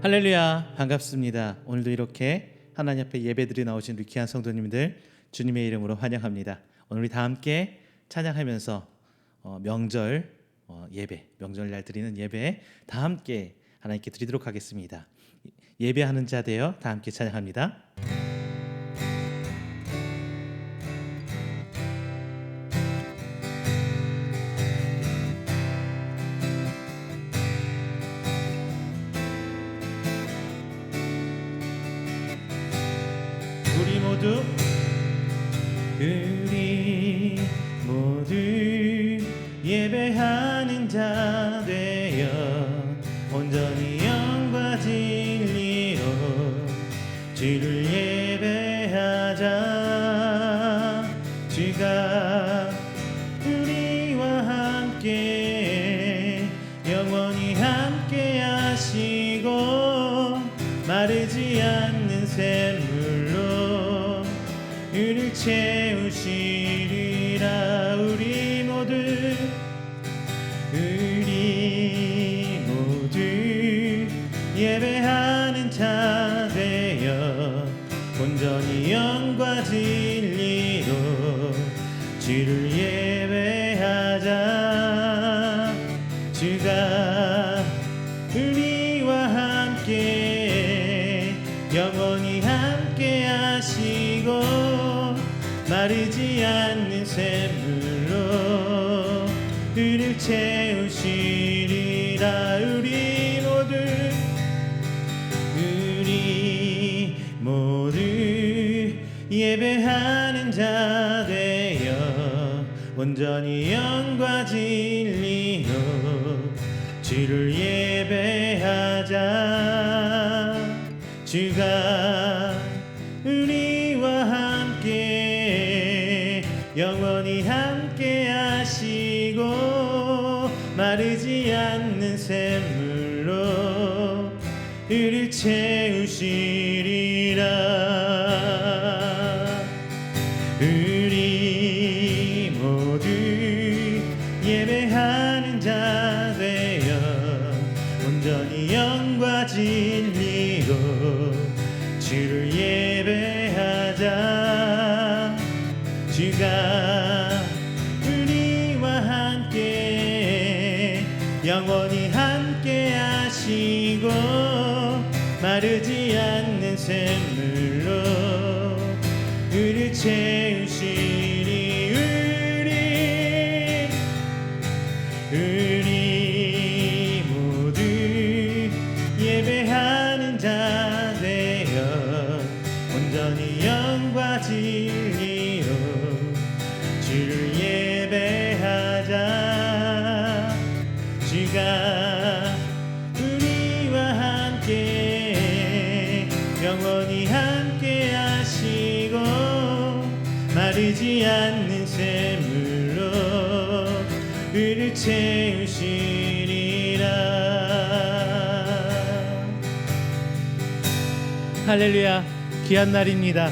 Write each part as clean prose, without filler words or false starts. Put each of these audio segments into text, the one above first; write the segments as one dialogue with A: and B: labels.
A: 할렐루야, 반갑습니다. 오늘도 이렇게 하나님 앞에 예배드리 나오신 우리 귀한 성도님들 주님의 이름으로 환영합니다. 오늘 우리 다 함께 찬양하면서 명절 예배, 명절날 드리는 예배 다 함께 하나님께 드리도록 하겠습니다. 예배하는 자 되어 다 함께 찬양합니다. 우리 모두 예배하는 자 되어 온전히 영과 진리로 주를 예배하자. 주가 우리와 함께 영원히 함께 하시고 마르지 않는 샘물로 우리를 채우시리라. 우리 모두 예배하는 자 되어 온전히 영과 진리로 주를 예배하자. 주가 우리와 함께 영원히 함께 하시고 마르지 않는 샘물로 우리를 채우시리라. 우리 모두 예배하는 자 되어 온전히 영과 진리로 주를 예배하자. 주가 우리와 함께 영원히 함께 하시고 마르지 않는 샘물로 우리를 채우시리라. 우리 모두 예배하는 자 되어 온전히 영과 진리로 주를 예배하자. 주가 우리와 함께 영원히 함께 하시고 마르지 않는 샘물로 우리를 채우시리. 우리 모두 예배하는 자 되어 온전히 영과 진리로 주를 예배하자. 주가 우리와 함께 영원히 함께 하시고 마르지 않는 샘물로 우리를 채우시리라. 할렐루야, 귀한 날입니다.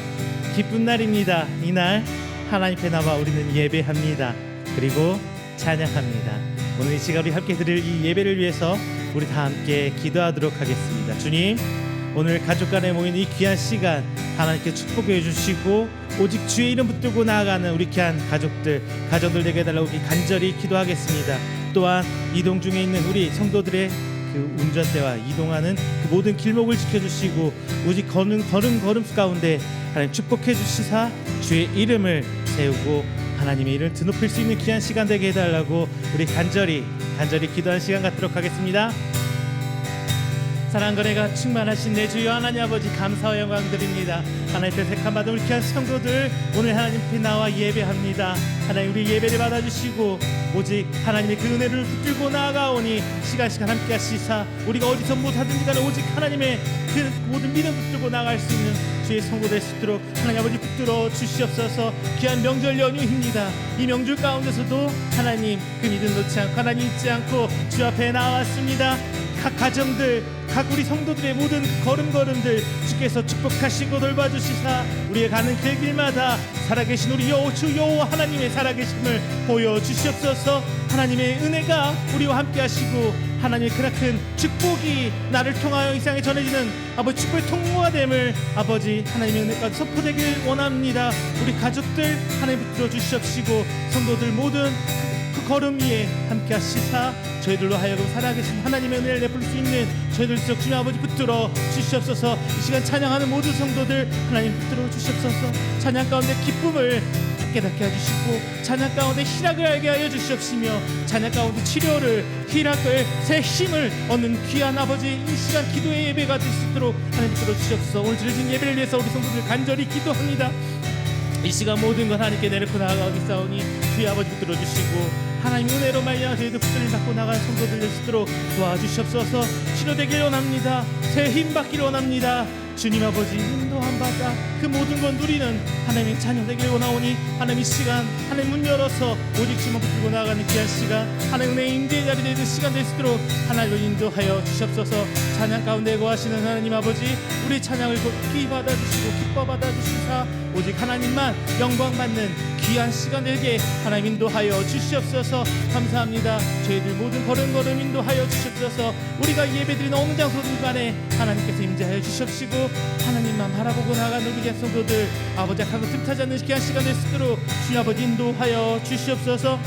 A: 기쁜 날입니다. 이날 하나님 앞에 나와 우리는 예배합니다. 그리고 찬양합니다. 오늘 이 시간 우리 함께 드릴 이 예배를 위해서 우리 다 함께 기도하도록 하겠습니다. 주님, 오늘 가족 간에 모인 이 귀한 시간 하나님께 축복해 주시고 오직 주의 이름 붙들고 나아가는 우리 귀한 가정들 되게 해달라고 간절히 기도하겠습니다. 또한 이동 중에 있는 우리 성도들의 그 운전대와 이동하는 그 모든 길목을 지켜주시고 오직 걸음 가운데 하나님 축복해 주시사 주의 이름을 세우고 하나님의 이름을 드높일 수 있는 귀한 시간 되게 해달라고 우리 간절히 기도하는 시간 갖도록 하겠습니다. 사랑과 은혜가 충만하신 내 주여 하나님 아버지, 감사와 영광 드립니다. 하나님 앞에 택함받은 우리 귀한 성도들 오늘 하나님 앞에 나와 예배합니다. 하나님 우리 예배를 받아주시고 오직 하나님의 그 은혜를 붙들고 나아가오니 시간 함께 하시사 우리가 어디서 무엇하든지 간에 오직 하나님의 그 모든 믿음 붙들고 나아갈 수 있는 주의 성도 될 수 있도록 하나님 아버지 붙들어 주시옵소서. 귀한 명절 연휴입니다. 이 명절 가운데서도 하나님 그 믿음 놓지 않고 하나님 잊지 않고 주 앞에 나왔습니다. 각 가정들, 각 우리 성도들의 모든 걸음들 주께서 축복하시고 돌봐주시사 우리의 가는 그 길마다 살아계신 우리 주 여호와 하나님의 살아계심을 보여주시옵소서. 하나님의 은혜가 우리와 함께 하시고 하나님의 크나큰 축복이 나를 통하여 이 세상에 전해지는 아버지 축복의 통로가 됨을 아버지 하나님의 은혜가 선포되길 원합니다. 우리 가족들 하나님 붙들어 주시옵시고 성도들 모든 그 걸음 위에 함께 하시사 저희들로 하여금 살아계신 하나님의 은혜를 내볼 수 있는 저희들 속 주님 아버지 붙들어 주시옵소서. 이 시간 찬양하는 모든 성도들 하나님 붙들어 주시옵소서. 찬양 가운데 기쁨을 깨닫게 해주시고 찬양 가운데 희락을 알게 하여 주시옵시며 찬양 가운데 치료를 희락을 새 힘을 얻는 귀한 아버지 이 시간 기도의 예배가 될 수 있도록 하나님 붙들어 주시옵소서. 오늘 드려진 예배를 위해서 우리 성도들 간절히 기도합니다. 이 시간 모든 것 하나님께 내놓고 나아가겠사오니 주의 아버지 붙들어 주시고 하나님 은혜로 말미암아 저희들 붙들림 받고 나갈 성도들 될 수 있도록 도와주시옵소서. 치료되길 원합니다. 새 힘 받기를 원합니다. 주님 아버지 인도함 받아 그 모든 건 누리는 하나님의 자녀 되길 원하오니 하나님 이 시간 하나님 문 열어서 오직 주만 붙들고 나아가는 귀한 시간 하나님 은혜의 임재의 자리 되는 시간 될 수 있도록 하나님로 인도하여 주시옵소서. 찬양 가운데 거하시는 하나님 아버지 우리 찬양을 높이 받아주시고 기뻐 받아주시사 오직 하나님만 영광 받는 귀한 시간 되게 하나님 인도하여 주시옵소서. 감사합니다. 저희들 모든 걸음걸음 인도하여 주시옵소서. 우리가 예배드리는 어느 장소든 간에 하나님께서 임재하여 주시옵시고 하나님만 바라보고 나가는 우리 성도들 아버지 하고 틈타지 않는 귀한 시간 될 수 있도록 주님 아버지 인도하여 주시옵소서.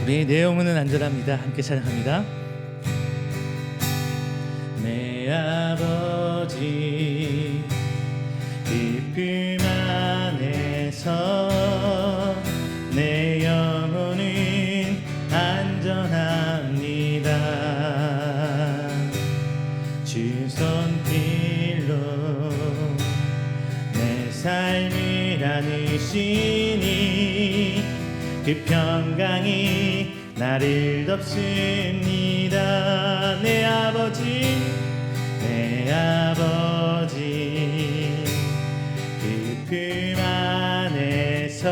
A: 우리 내 영혼은 안전합니다. 함께 찬양합니다. 내 아버지 깊음 안에서 내 영혼은 안전합니다. 주 손길로 내 삶을 안으시니 그 평강이 나를 덮습니다. 내 아버지 깊음 안에서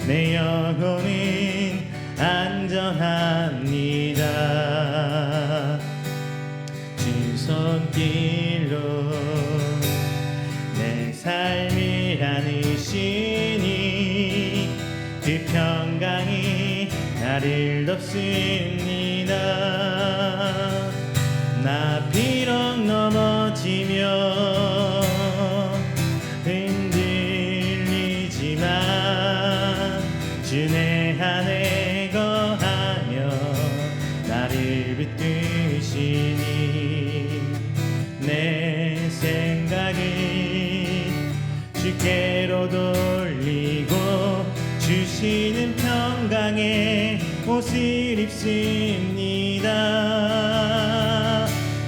A: 내 영혼은 안전합니다. 주 손길로 내 삶을 안으시니 그 평강이 나를 덮습니다. 나 비록 넘어지며 흔들리지만 주 내 안에 거하며 나를 붙드시니 내 생각을 주께로 돌리고 주시는 평강의 옷을 입습니다.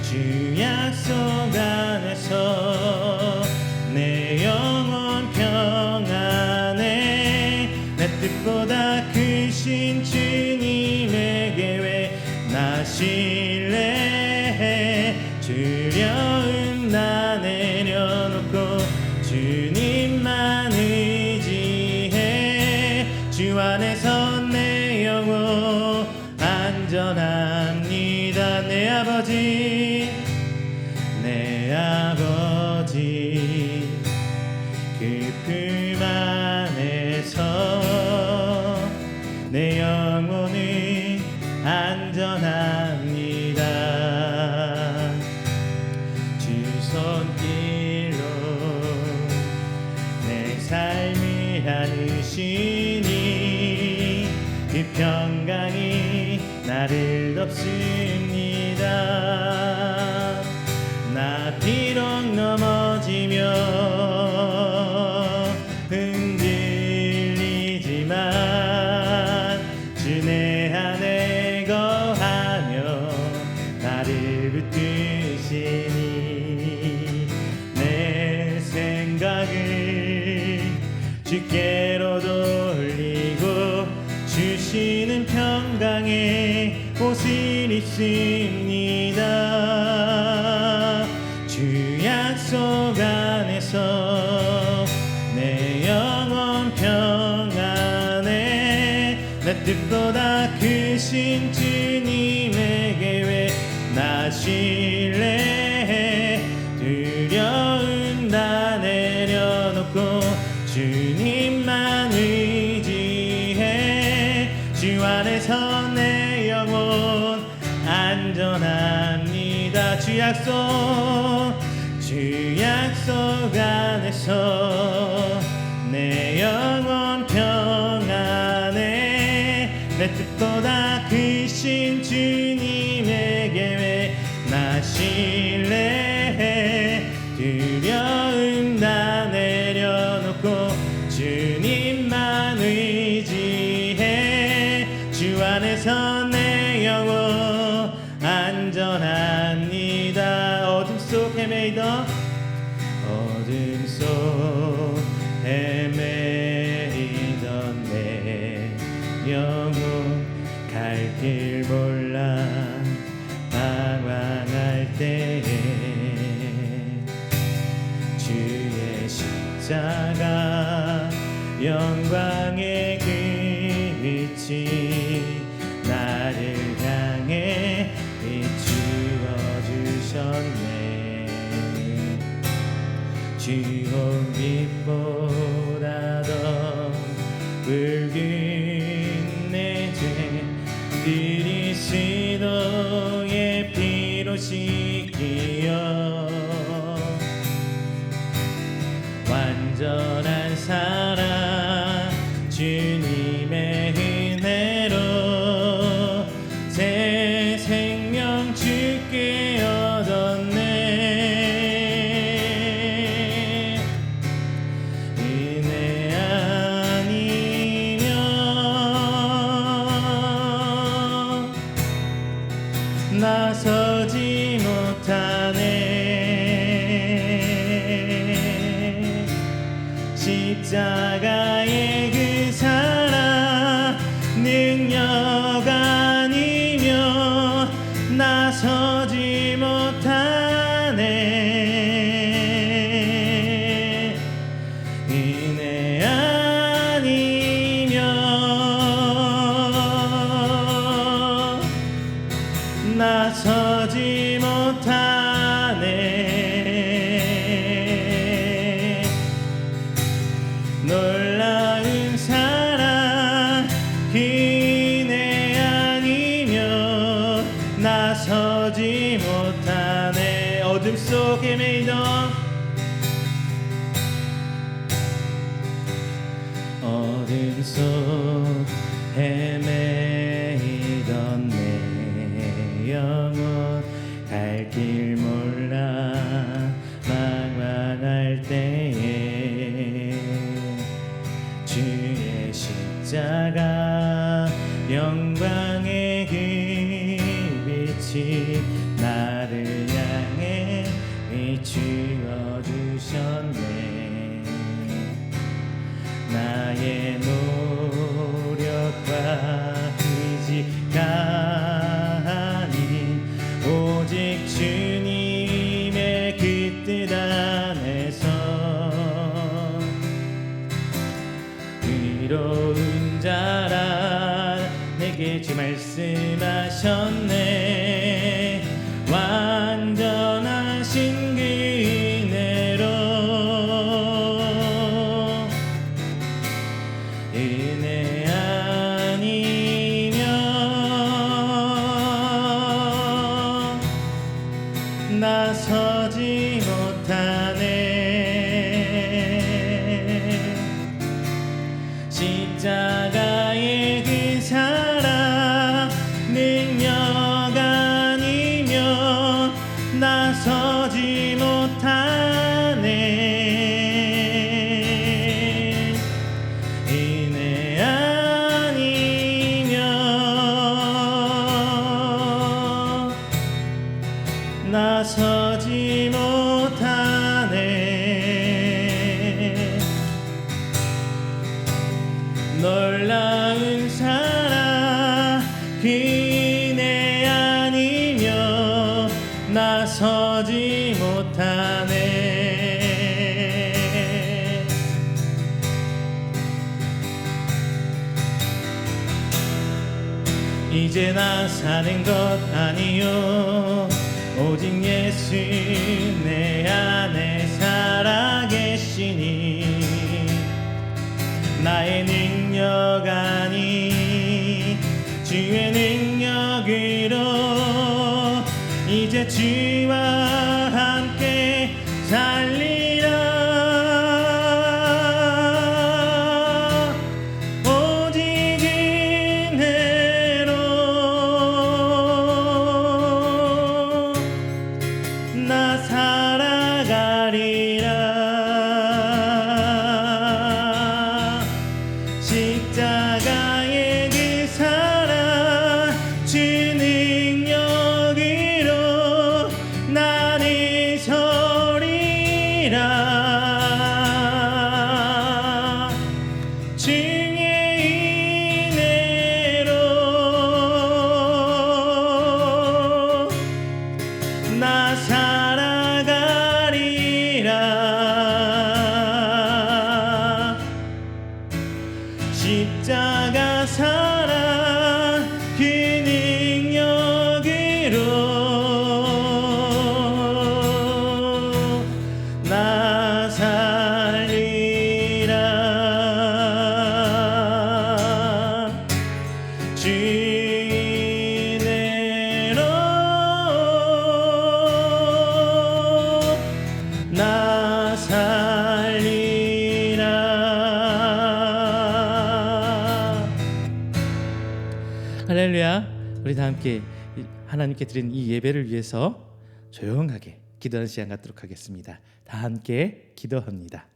A: 주 약속 안에서 내 영혼 평안해 내 뜻보다 크신 주님의 계획 나 신뢰해 두려움 나 내려놓고 주님만 의지해 주 안에서 내 영혼 안전합니다. 내 아버지 깊음 안에서 내 영혼은 안전합니다. 주 손길로 내 삶을 안으시니 그 평강이 나를 덮습니다. 나 비록 넘어지며 흔들리지만 주 내 안에 거하며 나를 붙드시니 내 생각을 주께로 돌리고 주시는 평강의 옷을 입습니다. 주 약속 안에서 내 영혼 평안해 내 뜻보다 크신 주 신뢰해 두려움 다 내려놓고 주님만 의지해 주 안에서 내 영혼 안전합니다. 주 약속 안에서 내 영혼 평안해 내 뜻보다 크신 주님의 계획 나 신뢰해 두려움 다 내려놓고 주님만 의지해 주 안에서 내 영혼 안전합니다. 어둠 속 헤매이던 내 영혼 갈 길 몰라 방황할 때에 주의 십자가 영광의 그 빛이 나를 향해 비추어 주셨네. 지옥 빛보다 더 붉은 내 죄 그리스도의 피로 씻기어 완전한 사랑 주님의 은혜로 새 생명 주께 얻었네. 은혜 아니면 나서지 못하네. 십자가의 그 사랑 능력 아니면 나서지 못하네. 은혜 아니면 나서지 못하네. 놀라운 사랑 은혜 아니면 나서지 못하네. 어둠 속 헤매이던 내 영혼 갈 길 몰라 망망할 때에 주의 십자가 영광의 그 빛이 나를 향해 비추어 주셨네. 나의 노력과 의지가 아닌 오직 주님의 그 뜻 안에서 의로운 자라 내게 주 말씀하셨네. 완전하신 그 은혜로 은혜 아니면 나서지 못하네. 십자가의 그 사랑 능력 아니면 나서지 못하네. 은혜 아니면 나서지 못하네. 놀라운 사랑 은혜 아니면 나서지 못하네. 이제 나 사는 것 아니요 오직 예수 내 안에 살아계시니 나의 능력 아니 주의 능력으로 이제 주와 함께 살리라. 오직 은혜로 나 살아가리라. 십자가의 그 사랑 주 능력으로 나를 서리라. 주의 은혜로 나 살아가리라. 십자가 사랑 그 능력으로 나 살리라. 주 은혜로 나 살리라. 할렐루야. 우리 다 함께 하나님께 드린 이 예배를 위해서 조용하게 기도하는 시간 갖도록 하겠습니다. 다 함께 기도합니다.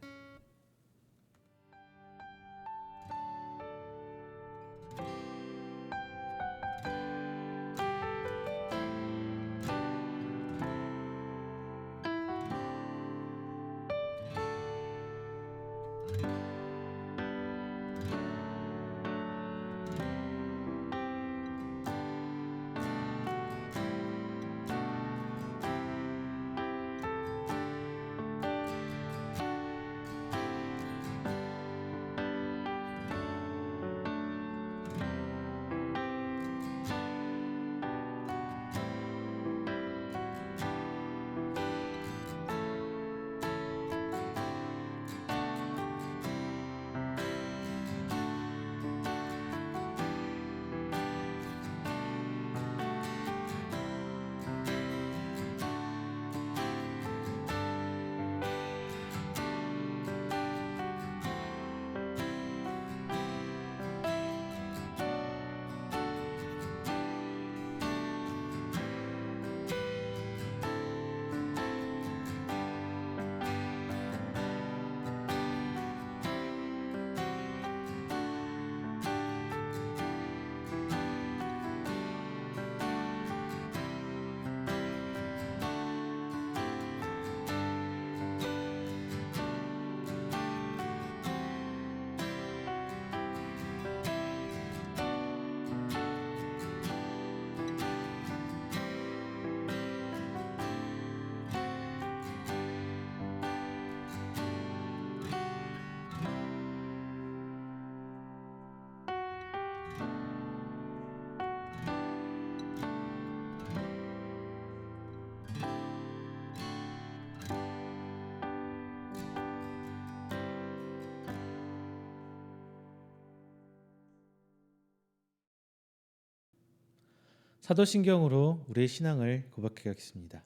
A: 사도신경으로 우리의 신앙을 고백하겠습니다.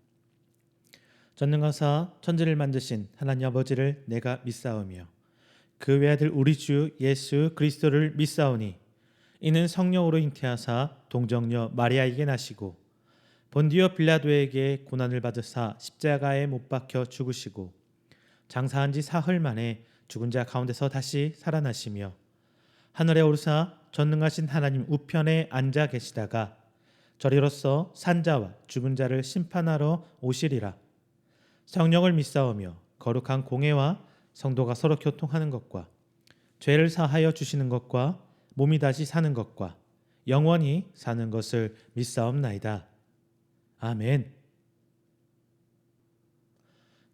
A: 전능하사 천지를 만드신 하나님 아버지를 내가 믿사오며 그 외아들 우리 주 예수 그리스도를 믿사오니 이는 성령으로 잉태하사 동정녀 마리아에게 나시고 본디오 빌라도에게 고난을 받으사 십자가에 못 박혀 죽으시고 장사한 지 사흘 만에 죽은 자 가운데서 다시 살아나시며 하늘에 오르사 전능하신 하나님 우편에 앉아 계시다가 저리로서 산자와 죽은 자를 심판하러 오시리라. 성령을 믿사오며 거룩한 공회와 성도가 서로 교통하는 것과 죄를 사하여 주시는 것과 몸이 다시 사는 것과 영원히 사는 것을 믿사옵나이다. 아멘.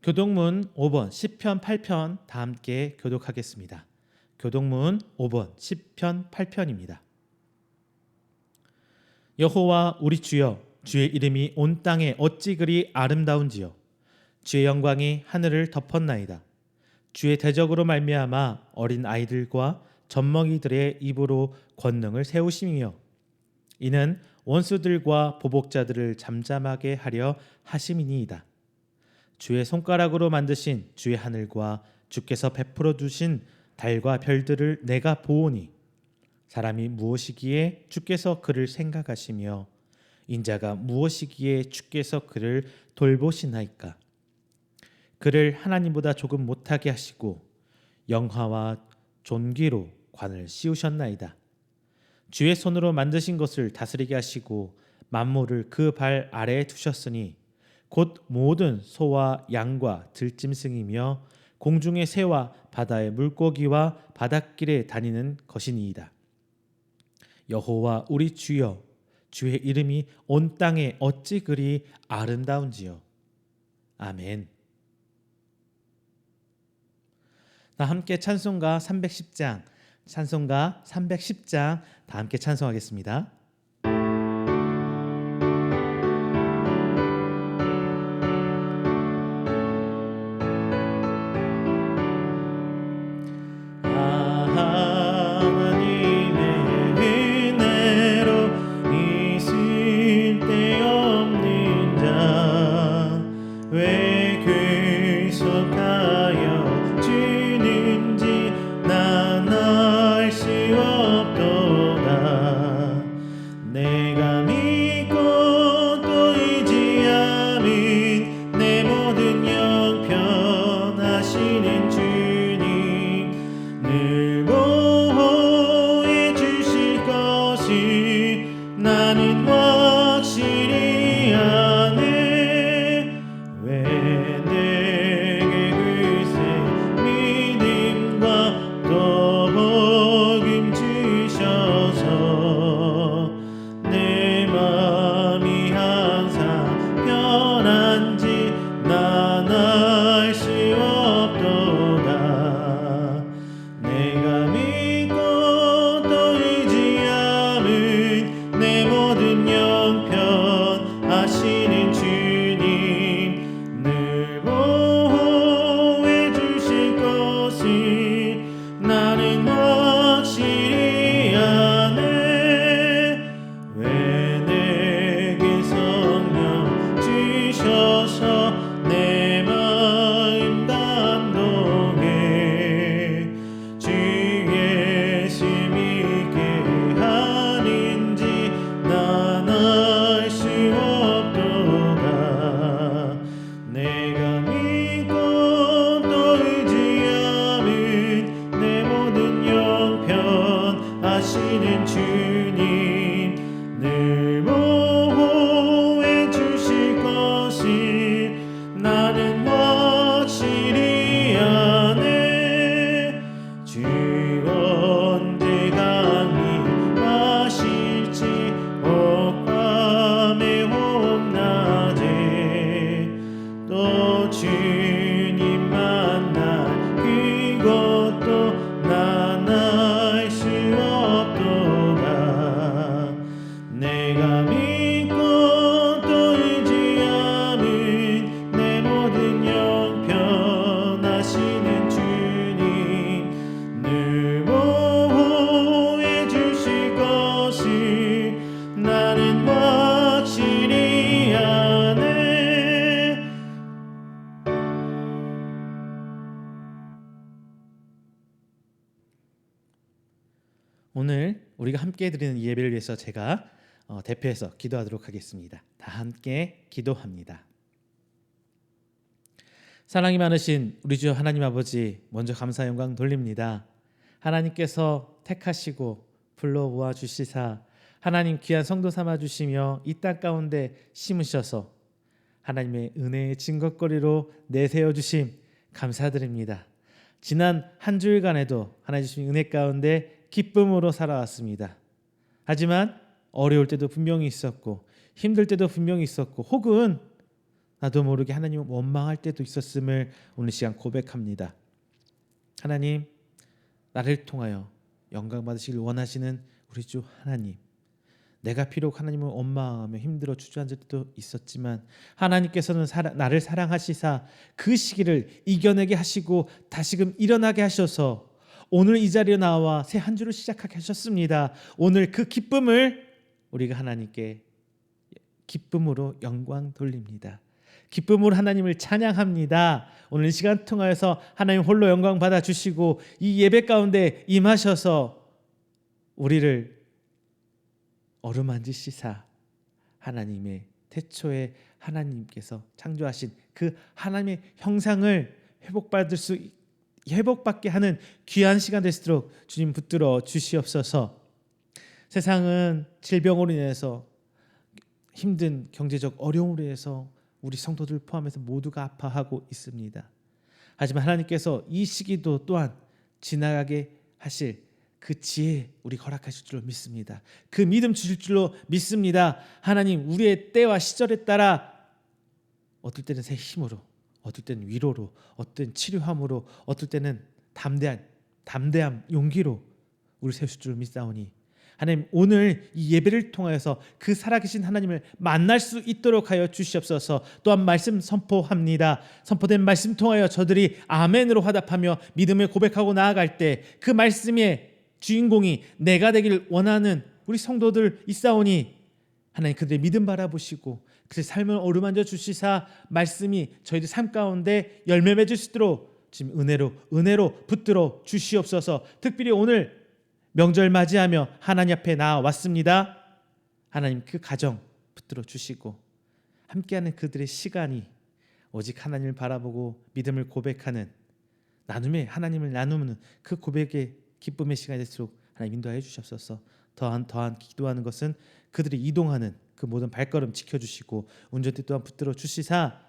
A: 교독문 5번 시편 8편 다 함께 교독하겠습니다. 교독문 5번 시편 8편입니다. 여호와 우리 주여 주의 이름이 온 땅에 어찌 그리 아름다운지요. 주의 영광이 하늘을 덮었나이다. 주의 대적으로 말미암아 어린 아이들과 젖먹이들의 입으로 권능을 세우심이요. 이는 원수들과 보복자들을 잠잠하게 하려 하심이니이다. 주의 손가락으로 만드신 주의 하늘과 주께서 베풀어 두신 달과 별들을 내가 보오니 사람이 무엇이기에 주께서 그를 생각하시며 인자가 무엇이기에 주께서 그를 돌보시나이까. 그를 하나님보다 조금 못하게 하시고 영화와 존귀로 관을 씌우셨나이다. 주의 손으로 만드신 것을 다스리게 하시고 만물을 그 발 아래에 두셨으니 곧 모든 소와 양과 들짐승이며 공중의 새와 바다의 물고기와 바닷길에 다니는 것이니이다. 여호와 우리 주여, 주의 이름이 온 땅에 어찌 그리 아름다운지요. 아멘. 다 함께 찬송가 310장, 찬송가 310장 다 함께 찬송하겠습니다. 오늘 우리가 함께 드리는 이 예배를 위해서 제가 대표해서 기도하도록 하겠습니다. 다 함께 기도합니다. 사랑이 많으신 우리 주 하나님 아버지, 먼저 감사 영광 돌립니다. 하나님께서 택하시고 불러 모아 주시사 하나님 귀한 성도 삼아 주시며 이 땅 가운데 심으셔서 하나님의 은혜의 증거거리로 내세워 주심 감사드립니다. 지난 한 주일간에도 하나님 주신 은혜 가운데 기쁨으로 살아왔습니다. 하지만 어려울 때도 분명히 있었고 힘들 때도 분명히 있었고 혹은 나도 모르게 하나님을 원망할 때도 있었음을 오늘 시간 고백합니다. 하나님, 나를 통하여 영광 받으시길 원하시는 우리 주 하나님, 내가 비록 하나님을 원망하며 힘들어 주저앉을 때도 있었지만 하나님께서는 나를 사랑하시사 그 시기를 이겨내게 하시고 다시금 일어나게 하셔서 오늘 이 자리에 나와 새 한 주를 시작하게 하셨습니다. 오늘 그 기쁨을 우리가 하나님께 기쁨으로 영광 돌립니다. 기쁨으로 하나님을 찬양합니다. 오늘 이 시간 통하여서 하나님 홀로 영광 받아 주시고 이 예배 가운데 임하셔서 우리를 어루만지시사 하나님의 태초에 하나님께서 창조하신 그 하나님의 형상을 회복받게 하는 귀한 시간 될 수 있도록 주님 붙들어 주시옵소서. 세상은 질병으로 인해서 힘든 경제적 어려움으로 인해서 우리 성도들 포함해서 모두가 아파하고 있습니다. 하지만 하나님께서 이 시기도 또한 지나가게 하실 그 지혜 우리 허락하실 줄로 믿습니다. 그 믿음 주실 줄로 믿습니다. 하나님 우리의 때와 시절에 따라 어떨 때는 새 힘으로, 어떨 때는 위로로, 어떨 때는 치료함으로, 어떨 때는 담대함, 용기로 우리 세우실 줄로 믿사오니 하나님 오늘 이 예배를 통하여서 그 살아계신 하나님을 만날 수 있도록 하여 주시옵소서. 또한 말씀 선포합니다. 선포된 말씀 통하여 저들이 아멘으로 화답하며 믿음을 고백하고 나아갈 때 그 말씀의 주인공이 내가 되길 원하는 우리 성도들 있사오니 하나님 그들의 믿음 바라보시고 그들의 삶을 어루만져 주시사 말씀이 저희들 삶 가운데 열매 맺을 수 있도록 지금 은혜로 붙들어 주시옵소서. 특별히 오늘 명절 맞이하며 하나님 앞에 나왔습니다. 하나님 그 가정 붙들어 주시고 함께하는 그들의 시간이 오직 하나님을 바라보고 믿음을 고백하는 하나님을 나누는 그 고백의 기쁨의 시간이 될수록 하나님 인도하여 주시옵소서. 더한 기도하는 것은 그들이 이동하는 그 모든 발걸음 지켜주시고 운전대 또한 붙들어 주시사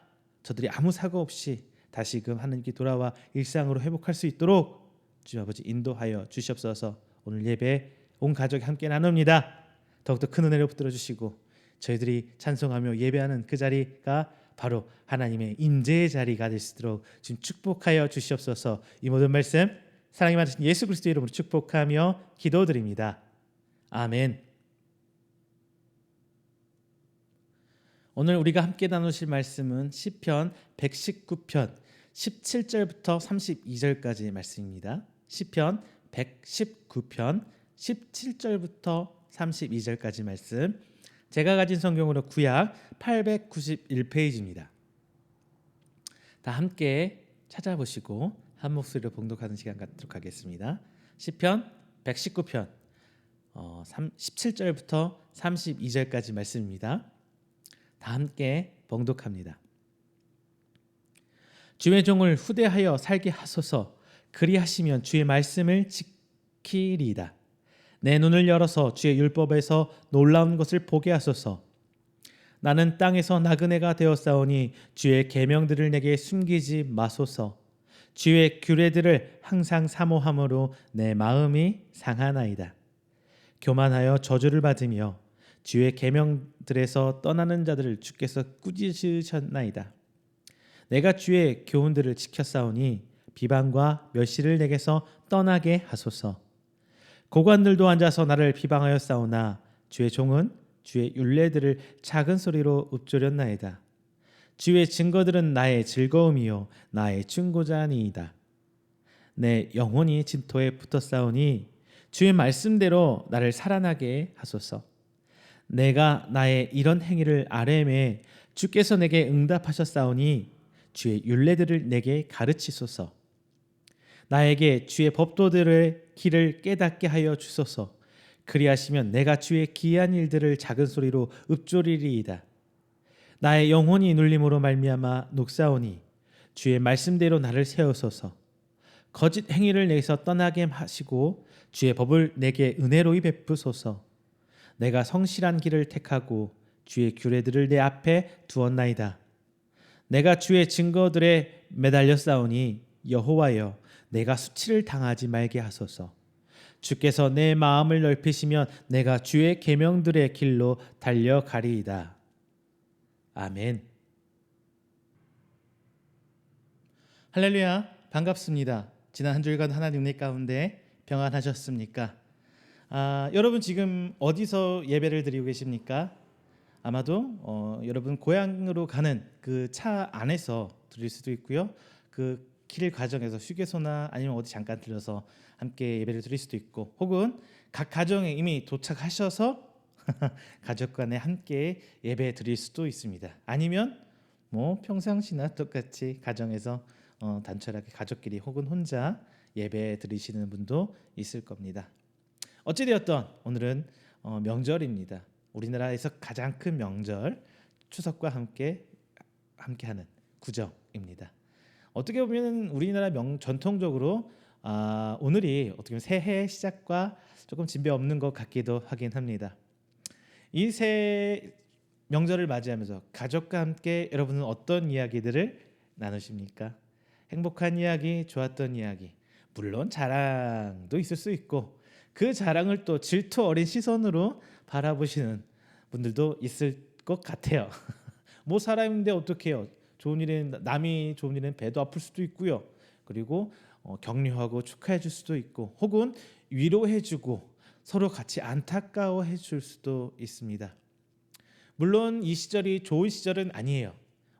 A: 저들이 아무 사고 없이 다시금 하나님께 돌아와 일상으로 회복할 수 있도록 주님 아버지 인도하여 주시옵소서. 오늘 예배 온 가족이 함께 나눕니다. 더욱더 큰 은혜로 붙들어 주시고 저희들이 찬송하며 예배하는 그 자리가 바로 하나님의 임재의 자리가 될 수 있도록 지금 축복하여 주시옵소서. 이 모든 말씀 사랑이 많으신 예수 그리스도의 이름으로 축복하며 기도드립니다. 아멘. 오늘 우리가 함께 나누실 말씀은 시편 119편 17절부터 32절까지의 말씀입니다. 시편 119편 17절부터 32절까지 말씀, 제가 가진 성경으로 구약 891페이지입니다. 다 함께 찾아보시고 한 목소리로 봉독하는 시간 갖도록 하겠습니다. 시편 119편 17절부터 32절까지 말씀입니다. 다 함께 봉독합니다. 주의 종을 후대하여 살게 하소서. 그리하시면 주의 말씀을 지키리이다. 내 눈을 열어서 주의 율법에서 놀라운 것을 보게 하소서. 나는 땅에서 나그네가 되었사오니 주의 계명들을 내게 숨기지 마소서. 주의 규례들을 항상 사모함으로 내 마음이 상하나이다. 교만하여 저주를 받으며 주의 계명들에서 떠나는 자들을 주께서 꾸짖으셨나이다. 내가 주의 교훈들을 지켰사오니 비방과 멸시를 내게서 떠나게 하소서. 고관들도 앉아서 나를 비방하여 싸우나 주의 종은 주의 율례들을 작은 소리로 읊조렸나이다. 주의 증거들은 나의 즐거움이요 나의 충고자니이다. 내 영혼이 진토에 붙었사오니 주의 말씀대로 나를 살아나게 하소서. 내가 나의 이런 행위를 아뢰매 주께서 내게 응답하셨사오니 주의 율례들을 내게 가르치소서. 나에게 주의 법도들의 길을 깨닫게 하여 주소서. 그리하시면 내가 주의 기이한 일들을 작은 소리로 읊조리리이다. 나의 영혼이 눌림으로 말미암아 녹사오니 주의 말씀대로 나를 세우소서. 거짓 행위를 내게서 떠나게 하시고 주의 법을 내게 은혜로이 베푸소서. 내가 성실한 길을 택하고 주의 규례들을 내 앞에 두었나이다. 내가 주의 증거들에 매달려 싸우니 여호와여 내가 수치를 당하지 말게 하소서. 주께서 내 마음을 넓히시면 내가 주의 계명들의 길로 달려가리이다. 아멘. 할렐루야, 반갑습니다. 지난 한 주일간 하나님 은혜 가운데 평안하셨습니까? 여러분 지금 어디서 예배를 드리고 계십니까? 아마도 여러분 고향으로 가는 그 차 안에서 드릴 수도 있고요. 그 길 과정에서 휴게소나 아니면 어디 잠깐 들려서 함께 예배를 드릴 수도 있고, 혹은 각 가정에 이미 도착하셔서 가족 간에 함께 예배 드릴 수도 있습니다. 아니면 뭐 평상시나 똑같이 가정에서 단촐하게 가족끼리 혹은 혼자 예배 드리시는 분도 있을 겁니다. 어찌되었던 오늘은 명절입니다. 우리나라에서 가장 큰 명절 추석과 함께하는 구정입니다. 어떻게 보면 우리나라 전통적으로 오늘이 어떻게 보면 새해 시작과 조금 진배 없는 것 같기도 하긴 합니다. 이 새 명절을 맞이하면서 가족과 함께 여러분은 어떤 이야기들을 나누십니까? 행복한 이야기, 좋았던 이야기, 물론 자랑도 있을 수 있고, 그 자랑을 또 질투 어린 시선으로 바라보시는 분들도 있을 것 같아요. 뭐 사람인데 어떡해요? 남이 좋은 일은 배도 아플 수도 있고요. 그리고 격려하고 축하해 줄 수도 있고, 혹은 위로해 주고 서로 같이 안타까워해 줄 수도 있습니다. 물론 이 시절이 좋은 시절은 아니에요.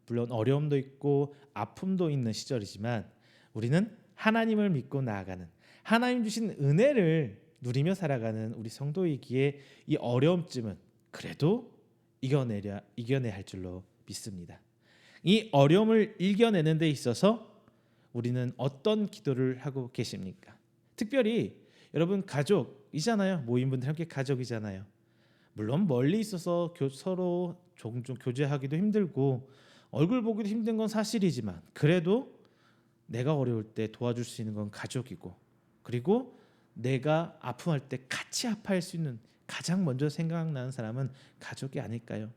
A: 물론 어려움도 있고 아픔도 있는 시절이지만, 우리는 하나님을 믿고 나아가는, 하나님 주신 은혜를 누리며 살아가는 우리 성도이기에 이 어려움쯤은 그래도 이겨내야 할 줄로 믿습니다. 이 어려움을 이겨내는 데 있어서 우리는 어떤 기도를 하고 계십니까? 특별히 여러분 가족이잖아요. 모인 분들 함께 가족이잖아요. 물론 멀리 있어서 서로 종종 교제하기도 힘들고 얼굴 보기도 힘든 건 사실이지만, 그래도 내가 어려울 때 도와줄 수 있는 건 가족이고, 그리고 내가 아픔할 때 같이 아파할 수 있는 가장 먼저 생각나는 사람은 가족이 아닐까요?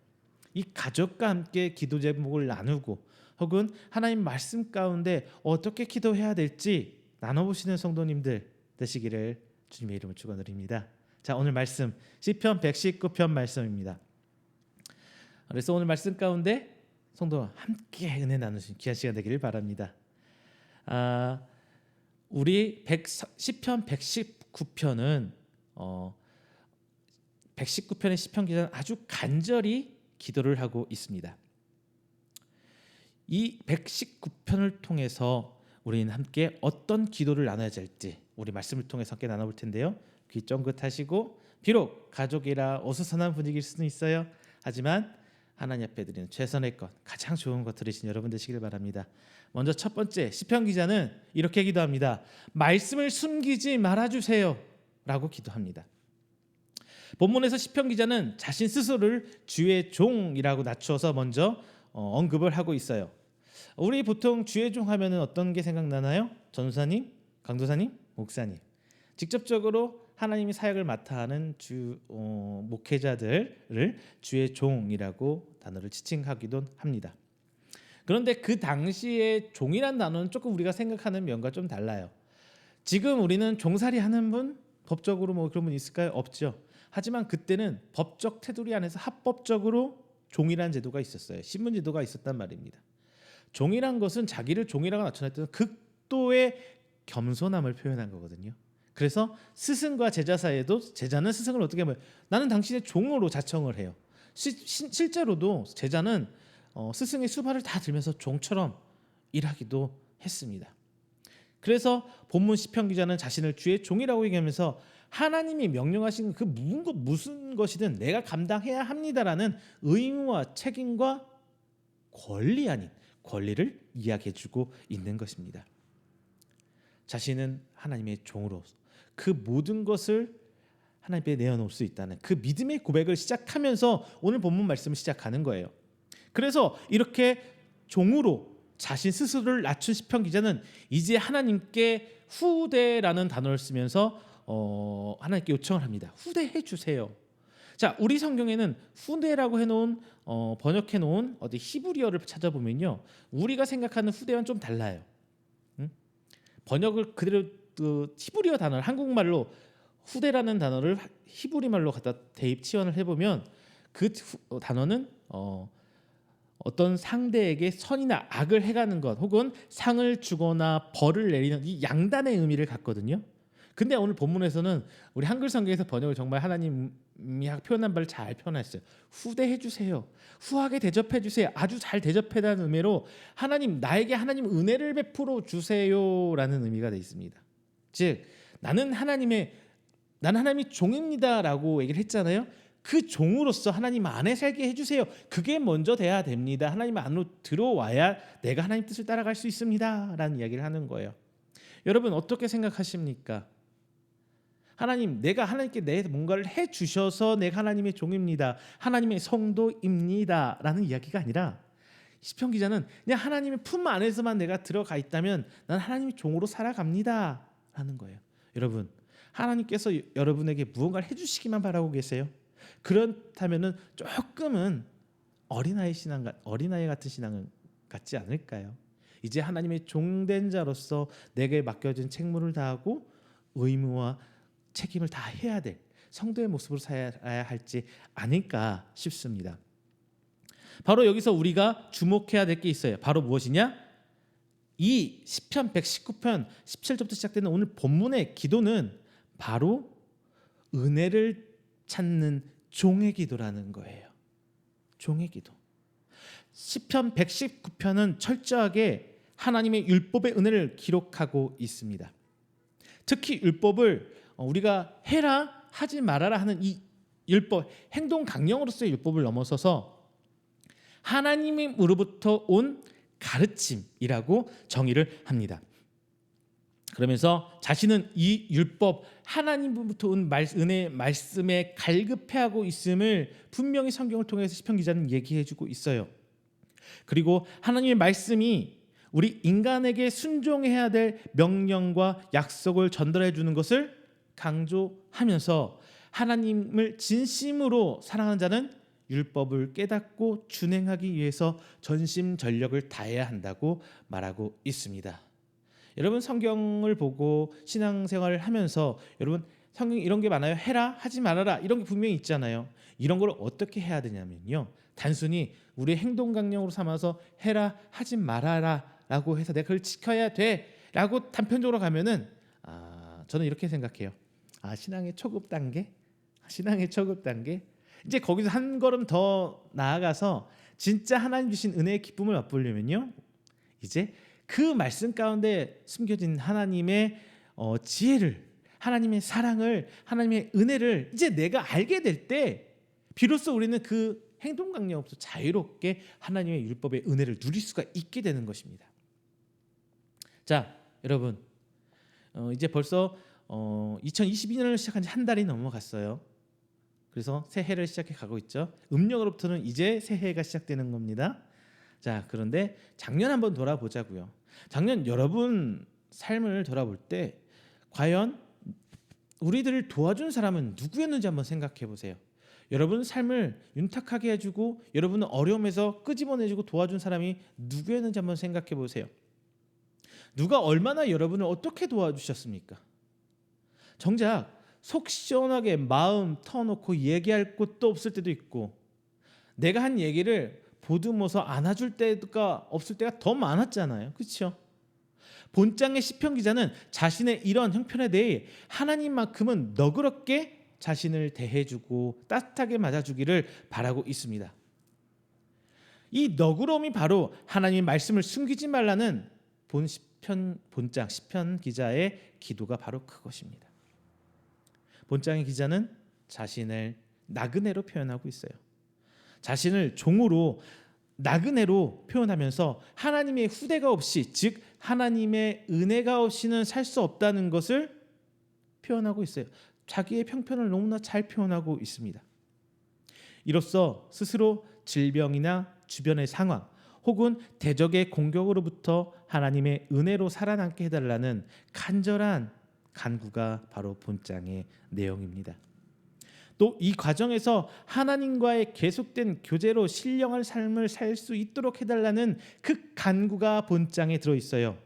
A: 이 가족과 함께 기도 제목을 나누고, 혹은 하나님 말씀 가운데 어떻게 기도해야 될지 나눠보시는 성도님들 되시기를 주님의 이름으로 축원드립니다. 자, 오늘 말씀 시편 119편 말씀입니다. 그래서 오늘 말씀 가운데 성도 함께 은혜 나누신 귀한 시간 되기를 바랍니다. 우리 시편 119편은 119편의 시편 기자는 아주 간절히 기도를 하고 있습니다. 이 119편을 통해서 우리는 함께 어떤 기도를 나눠야 할지 우리 말씀을 통해서 함께 나눠볼 텐데요. 귀 쫑긋하시고, 비록 가족이라 어수선한 분위기일 수는 있어요. 하지만 하나님 앞에 드리는 최선의 것, 가장 좋은 것 들으신 여러분 되시길 바랍니다. 먼저 첫 번째, 시편 기자는 이렇게 기도합니다. 말씀을 숨기지 말아주세요 라고 기도합니다. 본문에서 시편 기자는 자신 스스로를 주의 종이라고 낮추어서 먼저 언급을 하고 있어요. 우리 보통 주의 종 하면은 어떤 게 생각나나요? 전도사님, 강도사님, 목사님. 직접적으로 하나님이 사역을 맡아 하는 목회자들을 주의 종이라고 단어를 지칭하기도 합니다. 그런데 그 당시에 종이란 단어는 조금 우리가 생각하는 면과 좀 달라요. 지금 우리는 종살이 하는 분, 법적으로 뭐 그런 분 있을까요? 없죠. 하지만 그때는 법적 테두리 안에서 합법적으로 종이라는 제도가 있었어요. 신분 제도가 있었단 말입니다. 종이란 것은 자기를 종이라고 나타냈던 극도의 겸손함을 표현한 거거든요. 그래서 스승과 제자 사이에도 제자는 스승을 어떻게 하면 나는 당신의 종으로 자청을 해요. 실제로도 제자는 스승의 수발을 다 들면서 종처럼 일하기도 했습니다. 그래서 본문 시편 기자는 자신을 주의 종이라고 얘기하면서 하나님이 명령하신 그 무슨 것이든 내가 감당해야 합니다라는 의무와 책임과 권리 아닌 권리를 이야기해주고 있는 것입니다. 자신은 하나님의 종으로 그 모든 것을 하나님께 내어놓을 수 있다는 그 믿음의 고백을 시작하면서 오늘 본문 말씀을 시작하는 거예요. 그래서 이렇게 종으로 자신 스스로를 낮춘 시편 기자는 이제 하나님께 후대라는 단어를 쓰면서 하나님께 요청을 합니다. 후대해 주세요. 자, 우리 성경에는 후대라고 해놓은 번역해놓은 어디 히브리어를 찾아보면요, 우리가 생각하는 후대와는 좀 달라요. 번역을 그대로 히브리어 단어를 한국말로 후대라는 단어를 히브리 말로 갖다 대입 치환을 해보면 그 단어는 어떤 상대에게 선이나 악을 해가는 것, 혹은 상을 주거나 벌을 내리는 이 양단의 의미를 갖거든요. 근데 오늘 본문에서는 우리 한글 성경에서 번역을 정말 하나님이 표현한 바를 잘 표현했어요. 후대해 주세요. 후하게 대접해 주세요. 아주 잘 대접해라는 의미로 하나님 나에게 하나님 은혜를 베풀어 주세요라는 의미가 되어 있습니다. 즉 나는 하나님의 종입니다라고 얘기를 했잖아요. 그 종으로서 하나님 안에 살게 해주세요. 그게 먼저 돼야 됩니다. 하나님 안으로 들어와야 내가 하나님 뜻을 따라갈 수 있습니다라는 이야기를 하는 거예요. 여러분 어떻게 생각하십니까? 하나님, 내가 하나님께 내 뭔가를 해주셔서 내가 하나님의 종입니다. 하나님의 성도입니다라는 이야기가 아니라 시편 기자는 그냥 하나님의 품 안에서만 내가 들어가 있다면 난 하나님의 종으로 살아갑니다라는 거예요. 여러분, 하나님께서 여러분에게 무언가를 해주시기만 바라고 계세요. 그렇다면은 조금은 어린아이 같은 신앙은 같지 않을까요? 이제 하나님의 종된 자로서 내게 맡겨진 책무를 다하고 의무와 책임을 다 해야 될 성도의 모습으로 살아야 할지 아닐까 싶습니다. 바로 여기서 우리가 주목해야 될 게 있어요. 바로 무엇이냐? 이 시편 119편 17절부터 시작되는 오늘 본문의 기도는 바로 은혜를 찾는 종의 기도라는 거예요. 종의 기도. 시편 119편은 철저하게 하나님의 율법의 은혜를 기록하고 있습니다. 특히 율법을 우리가 해라 하지 말아라 하는 이 율법, 행동 강령으로서의 율법을 넘어서서 하나님으로부터 온 가르침이라고 정의를 합니다. 그러면서 자신은 이 율법 하나님으로부터 온 은혜 말씀에 갈급해하고 있음을 분명히 성경을 통해서 시편 기자는 얘기해주고 있어요. 그리고 하나님의 말씀이 우리 인간에게 순종해야 될 명령과 약속을 전달해 주는 것을 강조하면서 하나님을 진심으로 사랑하는 자는 율법을 깨닫고 준행하기 위해서 전심전력을 다해야 한다고 말하고 있습니다. 여러분 성경을 보고 신앙생활을 하면서 여러분 성경 이런 게 많아요. 해라 하지 말아라 이런 게 분명히 있잖아요. 이런 걸 어떻게 해야 되냐면요. 단순히 우리의 행동 강령으로 삼아서 해라 하지 말아라 라고 해서 내가 그걸 지켜야 돼 라고 단편적으로 가면은 저는 이렇게 생각해요. 신앙의 초급 단계 이제 거기서 한 걸음 더 나아가서 진짜 하나님 주신 은혜의 기쁨을 맛보려면요, 이제 그 말씀 가운데 숨겨진 하나님의 지혜를, 하나님의 사랑을, 하나님의 은혜를 이제 내가 알게 될 때 비로소 우리는 그 행동 강령으로부터 자유롭게 하나님의 율법의 은혜를 누릴 수가 있게 되는 것입니다. 자, 여러분 이제 벌써 2022년을 시작한 지 한 달이 넘어갔어요. 그래서 새해를 시작해 가고 있죠. 음력으로부터는 이제 새해가 시작되는 겁니다. 자, 그런데 작년 한번 돌아보자고요. 작년 여러분 삶을 돌아볼 때 과연 우리들을 도와준 사람은 누구였는지 한번 생각해 보세요. 여러분 삶을 윤택하게 해주고 여러분을 어려움에서 끄집어내주고 도와준 사람이 누구였는지 한번 생각해 보세요. 누가 얼마나 여러분을 어떻게 도와주셨습니까? 정작 속 시원하게 마음 터놓고 얘기할 곳도 없을 때도 있고 내가 한 얘기를 보듬어서 안아줄 때가 없을 때가 더 많았잖아요. 그렇죠? 본장의 시편 기자는 자신의 이런 형편에 대해 하나님만큼은 너그럽게 자신을 대해주고 따뜻하게 맞아주기를 바라고 있습니다. 이 너그러움이 바로 하나님의 말씀을 숨기지 말라는 본장 시편 기자의 기도가 바로 그것입니다. 본장의 기자는 자신을 나그네로 표현하고 있어요. 자신을 종으로 나그네로 표현하면서 하나님의 후대가 없이, 즉 하나님의 은혜가 없이는 살 수 없다는 것을 표현하고 있어요. 자기의 형편을 너무나 잘 표현하고 있습니다. 이로써 스스로 질병이나 주변의 상황 혹은 대적의 공격으로부터 하나님의 은혜로 살아남게 해달라는 간절한 간구가 바로 본장의 내용입니다. 또 이 과정에서 하나님과의 계속된 교제로 신령한 삶을 살 수 있도록 해달라는 그 간구가 본장에 들어있어요.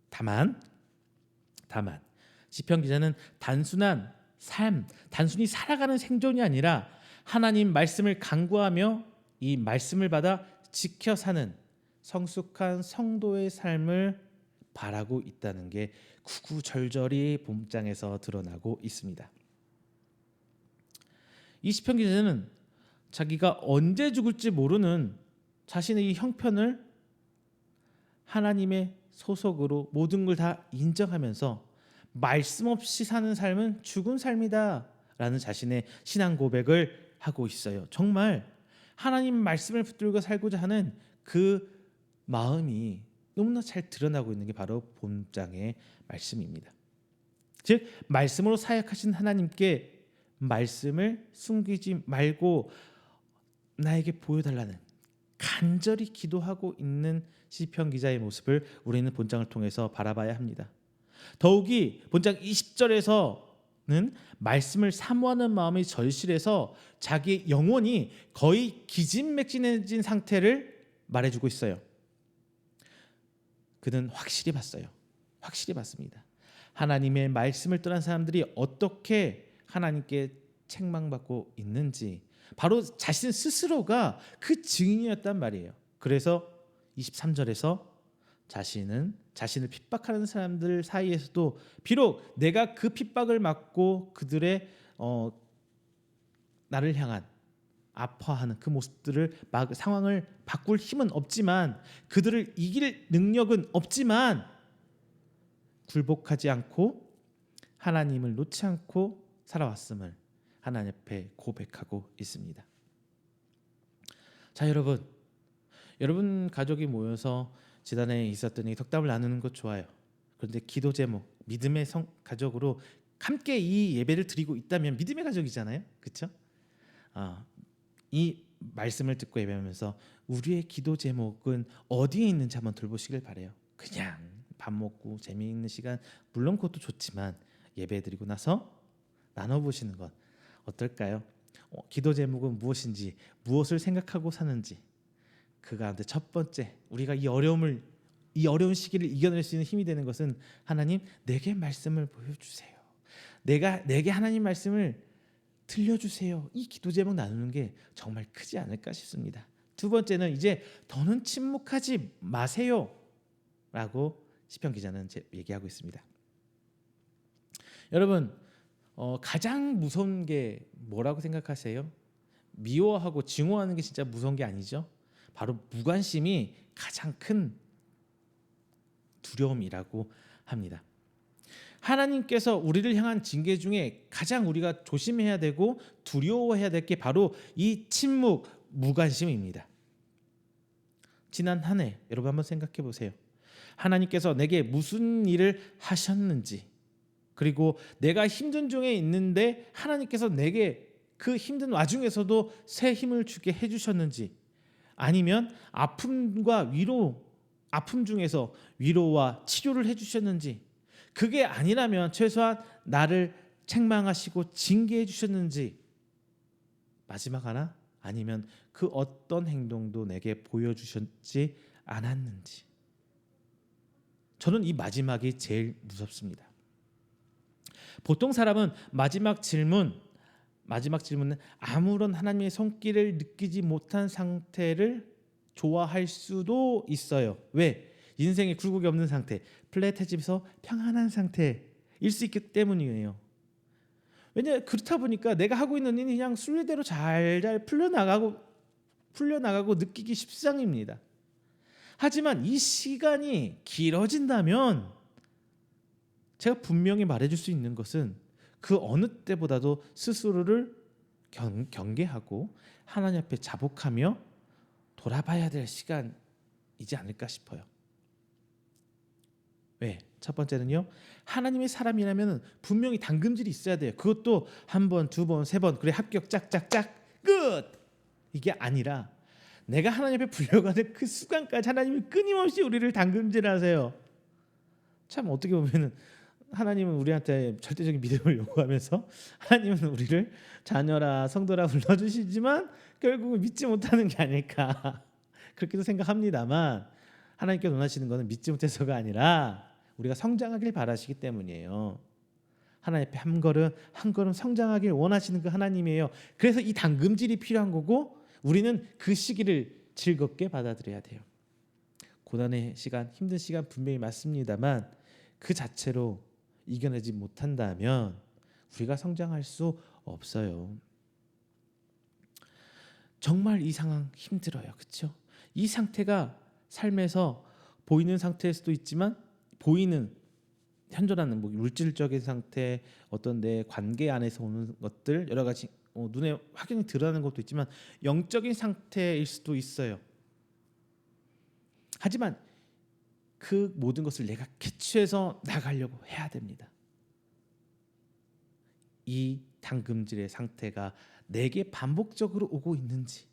A: 다만 시편 기자는 단순한 삶, 단순히 살아가는 생존이 아니라 하나님 말씀을 간구하며 이 말씀을 받아 지켜 사는 성숙한 성도의 삶을 바라고 있다는 게 구구절절히 본장에서 드러나고 있습니다. 이 시편 기자는 자기가 언제 죽을지 모르는 자신의 이 형편을 하나님의 소속으로 모든 걸 다 인정하면서 말씀 없이 사는 삶은 죽은 삶이다 라는 자신의 신앙 고백을 하고 있어요. 정말 하나님 말씀을 붙들고 살고자 하는 그 마음이 너무나 잘 드러나고 있는 게 바로 본장의 말씀입니다. 즉 말씀으로 사역하신 하나님께 말씀을 숨기지 말고 나에게 보여달라는 간절히 기도하고 있는 시편 기자의 모습을 우리는 본장을 통해서 바라봐야 합니다. 더욱이 본장 20절에서는 말씀을 사모하는 마음이 절실해서 자기의 영혼이 거의 기진맥진해진 상태를 말해주고 있어요. 그는 확실히 봤어요. 확실히 봤습니다. 하나님의 말씀을 떠난 사람들이 어떻게 하나님께 책망받고 있는지 바로 자신 스스로가 그 증인이었단 말이에요. 그래서 23절에서 자신을 핍박하는 사람들 사이에서도 비록 내가 그 핍박을 막고 그들의 나를 향한 아파하는 그 모습들을 상황을 바꿀 힘은 없지만 그들을 이길 능력은 없지만 굴복하지 않고 하나님을 놓지 않고 살아왔음을 하나님 앞에 고백하고 있습니다. 자, 여러분 가족이 모여서 지난해 있었던 이 덕담을 나누는 것 좋아요. 그런데 기도 제목, 믿음의 가족으로 함께 이 예배를 드리고 있다면 믿음의 가족이잖아요, 그렇죠? 이 말씀을 듣고 예배하면서 우리의 기도 제목은 어디에 있는지 한번 돌보시길 바래요. 그냥 밥 먹고 재미있는 시간 물론 그것도 좋지만 예배 드리고 나서 나눠보시는 것 어떨까요? 기도 제목은 무엇인지, 무엇을 생각하고 사는지, 그 가운데 첫 번째 우리가 이 어려운 시기를 이겨낼 수 있는 힘이 되는 것은 하나님 내게 말씀을 보여주세요. 내게 하나님 말씀을 들려주세요. 이 기도 제목 나누는 게 정말 크지 않을까 싶습니다. 두 번째는 이제 더는 침묵하지 마세요 라고 시편 기자는 얘기하고 있습니다. 여러분 가장 무서운 게 뭐라고 생각하세요? 미워하고 증오하는 게 진짜 무서운 게 아니죠? 바로 무관심이 가장 큰 두려움이라고 합니다. 하나님께서 우리를 향한 징계 중에 가장 우리가 조심해야 되고 두려워해야 될 게 바로 이 침묵, 무관심입니다. 지난 한 해 여러분 한번 생각해 보세요. 하나님께서 내게 무슨 일을 하셨는지, 그리고 내가 힘든 중에 있는데 하나님께서 내게 그 힘든 와중에서도 새 힘을 주게 해주셨는지, 아니면 아픔 중에서 위로와 치료를 해주셨는지, 그게 아니라면 최소한 나를 책망하시고 징계해 주셨는지, 마지막 하나 아니면 그 어떤 행동도 내게 보여주셨지 않았는지. 저는 이 마지막이 제일 무섭습니다. 보통 사람은 마지막 질문은 아무런 하나님의 손길을 느끼지 못한 상태를 좋아할 수도 있어요. 왜? 인생에 굴곡이 없는 상태, 플랫해지면서 평안한 상태일 수 있기 때문이에요. 왜냐 그렇다 보니까 내가 하고 있는 일이 그냥 순리대로 잘 풀려나가고 느끼기 십상입니다. 하지만 이 시간이 길어진다면 제가 분명히 말해줄 수 있는 것은 그 어느 때보다도 스스로를 경계하고 하나님 앞에 자복하며 돌아봐야 될 시간이지 않을까 싶어요. 왜? 첫 번째는요, 하나님의 사람이라면 분명히 당금질이 있어야 돼요. 그것도 한 번, 두 번, 세 번, 그래 합격 짝짝짝 끝! 이게 아니라 내가 하나님 앞에 불려가는 그 순간까지 하나님이 끊임없이 우리를 당금질하세요. 참 어떻게 보면은 하나님은 우리한테 절대적인 믿음을 요구하면서 하나님은 우리를 자녀라 성도라 불러주시지만 결국은 믿지 못하는 게 아닐까 그렇게도 생각합니다만, 하나님께서 원하시는 것은 믿지 못해서가 아니라 우리가 성장하길 바라시기 때문이에요. 하나님 앞에 한 걸음 성장하길 원하시는 그 하나님이에요. 그래서 이 당금질이 필요한 거고 우리는 그 시기를 즐겁게 받아들여야 돼요. 고난의 시간, 힘든 시간 분명히 맞습니다만 그 자체로 이겨내지 못한다면 우리가 성장할 수 없어요. 정말 이 상황 힘들어요. 그렇죠? 이 상태가 삶에서 보이는 상태일 수도 있지만 보이는 현존하는 뭐 물질적인 상태, 어떤 내 관계 안에서 오는 것들 여러 가지 눈에 확연히 드러나는 것도 있지만 영적인 상태일 수도 있어요. 하지만 그 모든 것을 내가 캐치해서 나가려고 해야 됩니다. 이 당금질의 상태가 내게 반복적으로 오고 있는지,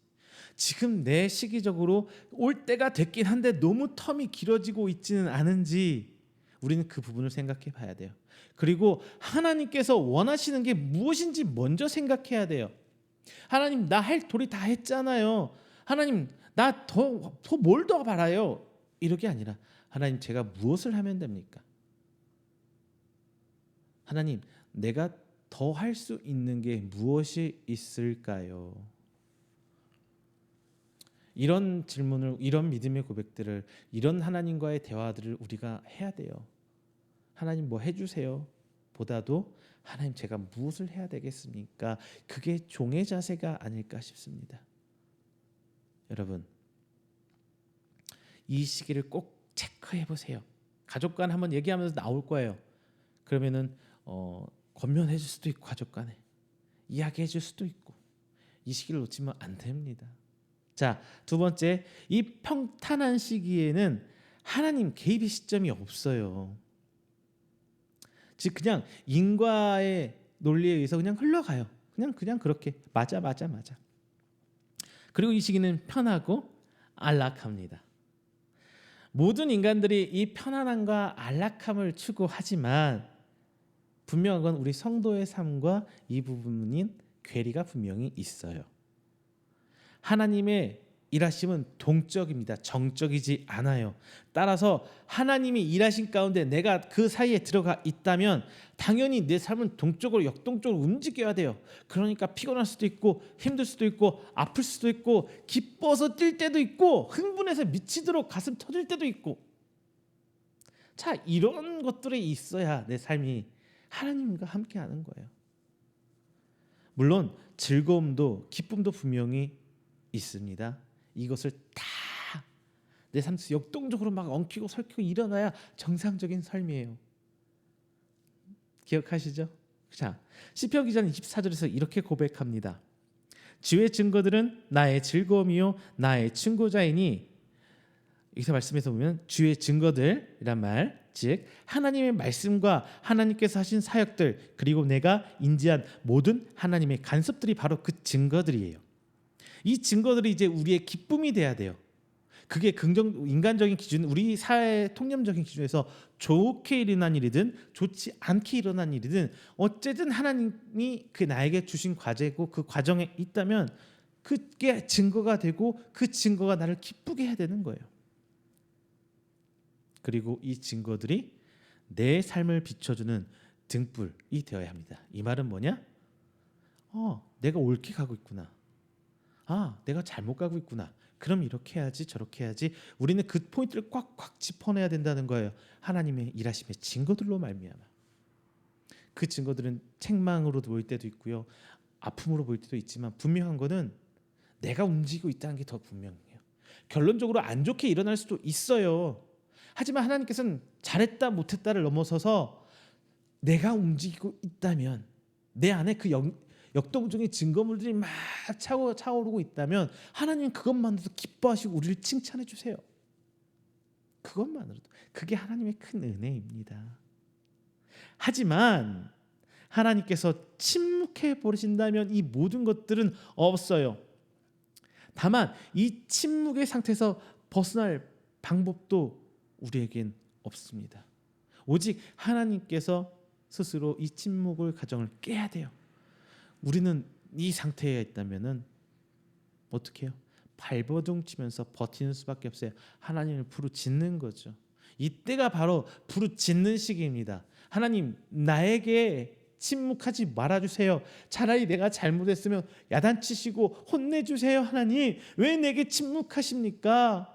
A: 지금 내 시기적으로 올 때가 됐긴 한데 너무 텀이 길어지고 있지는 않은지 우리는 그 부분을 생각해 봐야 돼요. 그리고 하나님께서 원하시는 게 무엇인지 먼저 생각해야 돼요. 하나님, 나 할 도리 다 했잖아요. 하나님, 나 뭘 더 바라요? 이렇게 아니라 하나님, 제가 무엇을 하면 됩니까? 하나님, 내가 더 할 수 있는 게 무엇이 있을까요? 이런 질문을, 이런 믿음의 고백들을, 이런 하나님과의 대화들을 우리가 해야 돼요. 하나님 뭐 해주세요 보다도 하나님, 제가 무엇을 해야 되겠습니까? 그게 종의 자세가 아닐까 싶습니다. 여러분, 이 시기를 꼭 체크해 보세요. 가족 간 한번 얘기하면서 나올 거예요. 그러면은 권면해 줄 수도 있고, 가족 간에 이야기해 줄 수도 있고, 이 시기를 놓치면 안 됩니다. 자, 두 번째, 이 평탄한 시기에는 하나님 개입의 시점이 없어요. 즉 그냥 인과의 논리에 의해서 그냥 흘러가요. 그냥 그렇게 맞아. 그리고 이 시기는 편하고 안락합니다. 모든 인간들이 이 편안함과 안락함을 추구하지만 분명한 건 우리 성도의 삶과 이 부분인 괴리가 분명히 있어요. 하나님의 일하심은 동적입니다. 정적이지 않아요. 따라서 하나님이 일하신 가운데 내가 그 사이에 들어가 있다면 당연히 내 삶은 동적으로, 역동적으로 움직여야 돼요. 그러니까 피곤할 수도 있고, 힘들 수도 있고, 아플 수도 있고, 기뻐서 뛸 때도 있고, 흥분해서 미치도록 가슴 터질 때도 있고. 자, 이런 것들이 있어야 내 삶이 하나님과 함께하는 거예요. 물론 즐거움도 기쁨도 분명히 있습니다. 이것을 다 내 삶에서 역동적으로 막 엉키고 설키고 일어나야 정상적인 삶이에요. 기억하시죠? 자, 시편 기자는 24절에서 이렇게 고백합니다. 주의 증거들은 나의 즐거움이요 나의 충고자이니, 여기서 말씀에서 보면 주의 증거들이란 말, 즉 하나님의 말씀과 하나님께서 하신 사역들, 그리고 내가 인지한 모든 하나님의 간섭들이 바로 그 증거들이에요. 이 증거들이 이제 우리의 기쁨이 돼야 돼요. 그게 인간적인 기준, 우리 사회 통념적인 기준에서 좋게 일어난 일이든 좋지 않게 일어난 일이든 어쨌든 하나님이 그 나에게 주신 과제고 그 과정에 있다면 그게 증거가 되고 그 증거가 나를 기쁘게 해야 되는 거예요. 그리고 이 증거들이 내 삶을 비춰주는 등불이 되어야 합니다. 이 말은 뭐냐? 내가 옳게 가고 있구나. 내가 잘못 가고 있구나. 그럼 이렇게 해야지, 저렇게 해야지. 우리는 그 포인트를 꽉꽉 짚어내야 된다는 거예요. 하나님의 일하심의 증거들로 말미암아. 그 증거들은 책망으로 보일 때도 있고요, 아픔으로 보일 때도 있지만 분명한 거는 내가 움직이고 있다는 게 더 분명해요. 결론적으로 안 좋게 일어날 수도 있어요. 하지만 하나님께서는 잘했다 못했다를 넘어서서 내가 움직이고 있다면, 내 안에 그 역동적인 증거물들이 막 차오르고 있다면 하나님은 그것만으로도 기뻐하시고 우리를 칭찬해 주세요. 그것만으로도. 그게 하나님의 큰 은혜입니다. 하지만 하나님께서 침묵해 버리신다면 이 모든 것들은 없어요. 다만 이 침묵의 상태에서 벗어날 방법도 우리에겐 없습니다. 오직 하나님께서 스스로 이 침묵을 가정을 깨야 돼요. 우리는 이 상태에 있다면은 어떻게 해요? 발버둥 치면서 버티는 수밖에 없어요. 하나님을 부르짖는 거죠. 이때가 바로 부르짖는 시기입니다. 하나님, 나에게 침묵하지 말아주세요. 차라리 내가 잘못했으면 야단치시고 혼내주세요. 하나님, 왜 내게 침묵하십니까?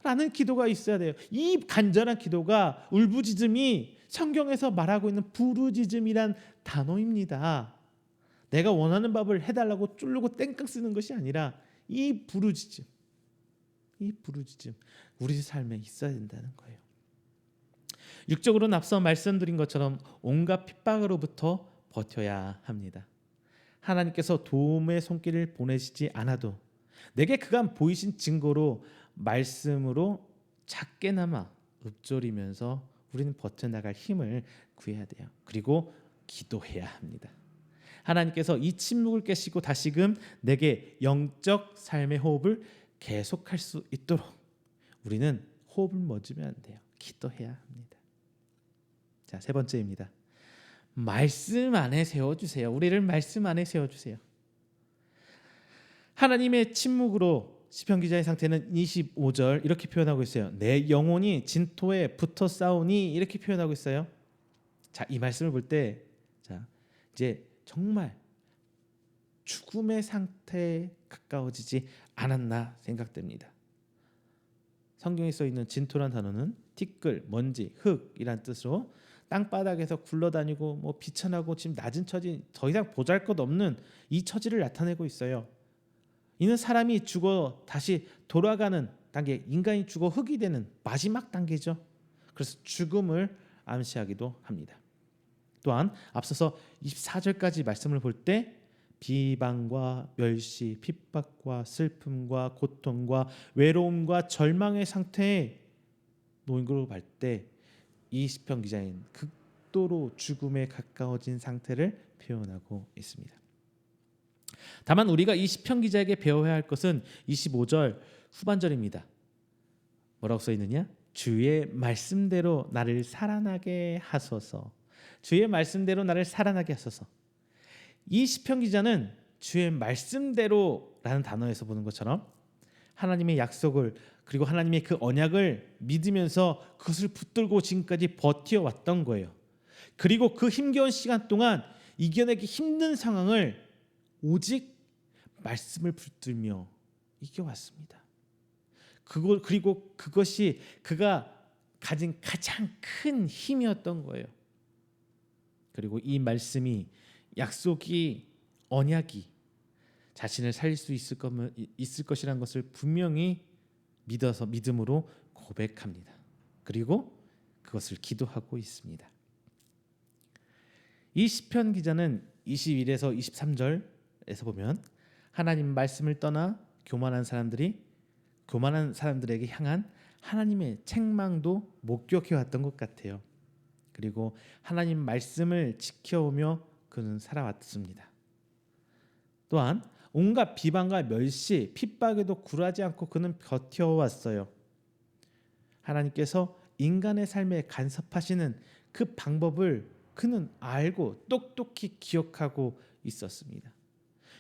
A: 라는 기도가 있어야 돼요. 이 간절한 기도가 울부짖음이 성경에서 말하고 있는 부르짖음이란 단어입니다. 내가 원하는 밥을 해달라고 쫄르고 땡깡 쓰는 것이 아니라 이 부르짖음 우리 삶에 있어야 된다는 거예요. 육적으로는 앞서 말씀드린 것처럼 온갖 핍박으로부터 버텨야 합니다. 하나님께서 도움의 손길을 보내시지 않아도 내게 그간 보이신 증거로 말씀으로 작게나마 읊조리면서 우리는 버텨나갈 힘을 구해야 돼요. 그리고 기도해야 합니다. 하나님께서 이 침묵을 깨시고 다시금 내게 영적 삶의 호흡을 계속할 수 있도록 우리는 호흡을 멎으면 안 돼요. 기도해야 합니다. 자, 세 번째입니다. 말씀 안에 세워주세요. 우리를 말씀 안에 세워주세요. 하나님의 침묵으로 시편 기자의 상태는 25절 이렇게 표현하고 있어요. 내 영혼이 진토에 붙어 싸우니 이렇게 표현하고 있어요. 자, 이 말씀을 볼 때 자, 이제 정말 죽음의 상태에 가까워지지 않았나 생각됩니다. 성경에 써 있는 진토란 단어는 티끌, 먼지, 흙이란 뜻으로 땅바닥에서 굴러다니고 비천하고 지금 낮은 처지, 더 이상 보잘것없는 이 처지를 나타내고 있어요. 이는 사람이 죽어 다시 돌아가는 단계, 인간이 죽어 흙이 되는 마지막 단계죠. 그래서 죽음을 암시하기도 합니다. 또한 앞서서 24절까지 말씀을 볼 때 비방과 멸시, 핍박과 슬픔과 고통과 외로움과 절망의 상태에 놓인 걸로 볼 때 이 시편 기자인 극도로 죽음에 가까워진 상태를 표현하고 있습니다. 다만 우리가 이 시편 기자에게 배워야 할 것은 25절 후반절입니다. 뭐라고 써 있느냐? 주의 말씀대로 나를 살아나게 하소서. 주의 말씀대로 나를 살아나게 하소서. 이 시편 기자는 주의 말씀대로라는 단어에서 보는 것처럼 하나님의 약속을 그리고 하나님의 그 언약을 믿으면서 그것을 붙들고 지금까지 버텨왔던 거예요. 그리고 그 힘겨운 시간 동안 이겨내기 힘든 상황을 오직 말씀을 붙들며 이겨왔습니다. 그리고 그것이 그가 가진 가장 큰 힘이었던 거예요. 그리고 이 말씀이 약속이 언약이 자신을 살릴 수 있을 것이라는 것을 분명히 믿어서 믿음으로 고백합니다. 그리고 그것을 기도하고 있습니다. 이 시편 기자는 21에서 23절에서 보면 하나님 말씀을 떠나 교만한 사람들에게 향한 하나님의 책망도 목격해 왔던 것 같아요. 그리고 하나님 말씀을 지켜오며 그는 살아왔습니다. 또한 온갖 비방과 멸시, 핍박에도 굴하지 않고 그는 버텨왔어요. 하나님께서 인간의 삶에 간섭하시는 그 방법을 그는 알고 똑똑히 기억하고 있었습니다.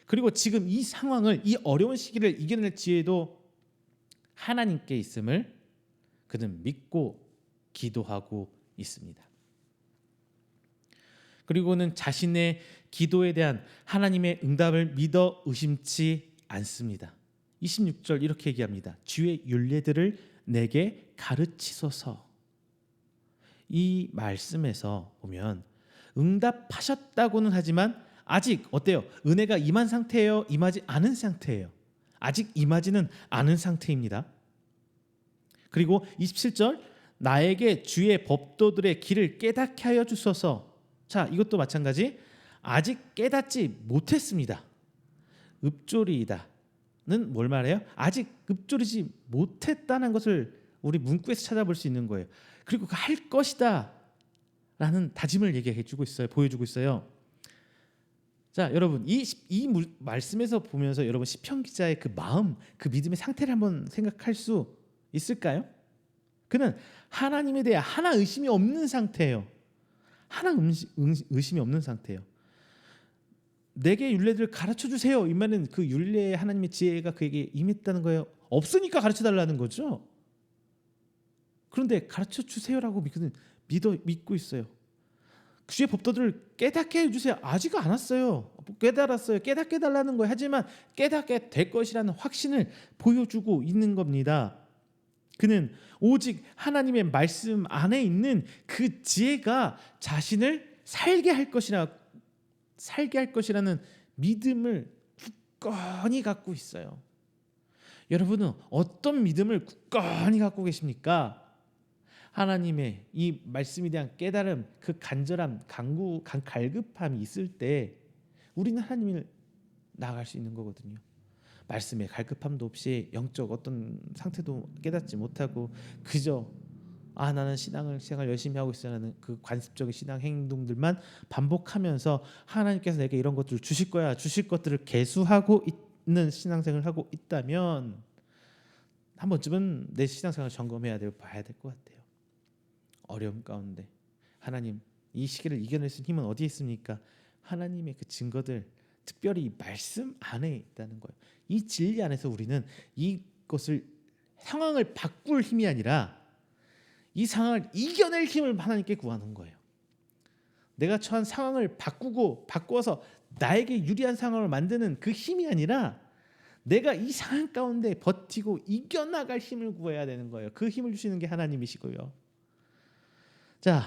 A: 그리고 지금 이 상황을, 이 어려운 시기를 이겨낼 지혜도 하나님께 있음을 그는 믿고 기도하고 있습니다. 그리고는 자신의 기도에 대한 하나님의 응답을 믿어 의심치 않습니다. 26절 이렇게 얘기합니다. 주의 율례들을 내게 가르치소서. 이 말씀에서 보면 응답하셨다고는 하지만 아직 어때요? 은혜가 임한 상태예요? 임하지 않은 상태예요? 아직 임하지는 않은 상태입니다. 그리고 27절 나에게 주의 법도들의 길을 깨닫게 하여 주소서. 자, 이것도 마찬가지. 아직 깨닫지 못했습니다. 읊조리이다는 뭘 말해요? 아직 읊조리지 못했다는 것을 우리 문구에서 찾아볼 수 있는 거예요. 그리고 할 것이다 라는 다짐을 얘기해주고 있어요. 보여주고 있어요. 자, 여러분 이 말씀에서 보면서 여러분 시편 기자의 그 마음, 그 믿음의 상태를 한번 생각할 수 있을까요? 그는 하나님에 대해 하나 의심이 없는 상태예요. 하나 의심이 없는 상태예요. 내게 율례들을 가르쳐 주세요. 이 말은 그 율례의 하나님의 지혜가 그에게 임했다는 거예요. 없으니까 가르쳐 달라는 거죠. 그런데 가르쳐 주세요라고 믿고 있어요. 주의 법도들을 깨닫게 해주세요. 아직 안 왔어요. 깨달았어요. 깨닫게 달라는 거예요. 하지만 깨닫게 될 것이라는 확신을 보여주고 있는 겁니다. 그는 오직 하나님의 말씀 안에 있는 그 지혜가 자신을 살게 할 것이라는 믿음을 굳건히 갖고 있어요. 여러분은 어떤 믿음을 굳건히 갖고 계십니까? 하나님의 이 말씀에 대한 깨달음, 그 간절함, 갈급함이 있을 때 우리는 하나님을 나아갈 수 있는 거거든요. 말씀에 갈급함도 없이 영적 어떤 상태도 깨닫지 못하고 그저 나는 신앙을 열심히 하고 있어라는 그 관습적인 신앙 행동들만 반복하면서 하나님께서 내게 이런 것들을 주실 거야, 주실 것들을 계수하고 있는 신앙생활을 하고 있다면 한 번쯤은 내 신앙생활을 점검해야 되고 봐야 될 것 같아요. 어려움 가운데 하나님, 이 시기를 이겨낼 수 있는 힘은 어디에 있습니까? 하나님의 그 증거들, 특별히 말씀 안에 있다는 거예요. 이 진리 안에서 우리는 이것을 상황을 바꿀 힘이 아니라 이 상황을 이겨낼 힘을 하나님께 구하는 거예요. 내가 처한 상황을 바꿔서 나에게 유리한 상황을 만드는 그 힘이 아니라 내가 이 상황 가운데 버티고 이겨나갈 힘을 구해야 되는 거예요. 그 힘을 주시는 게 하나님이시고요. 자,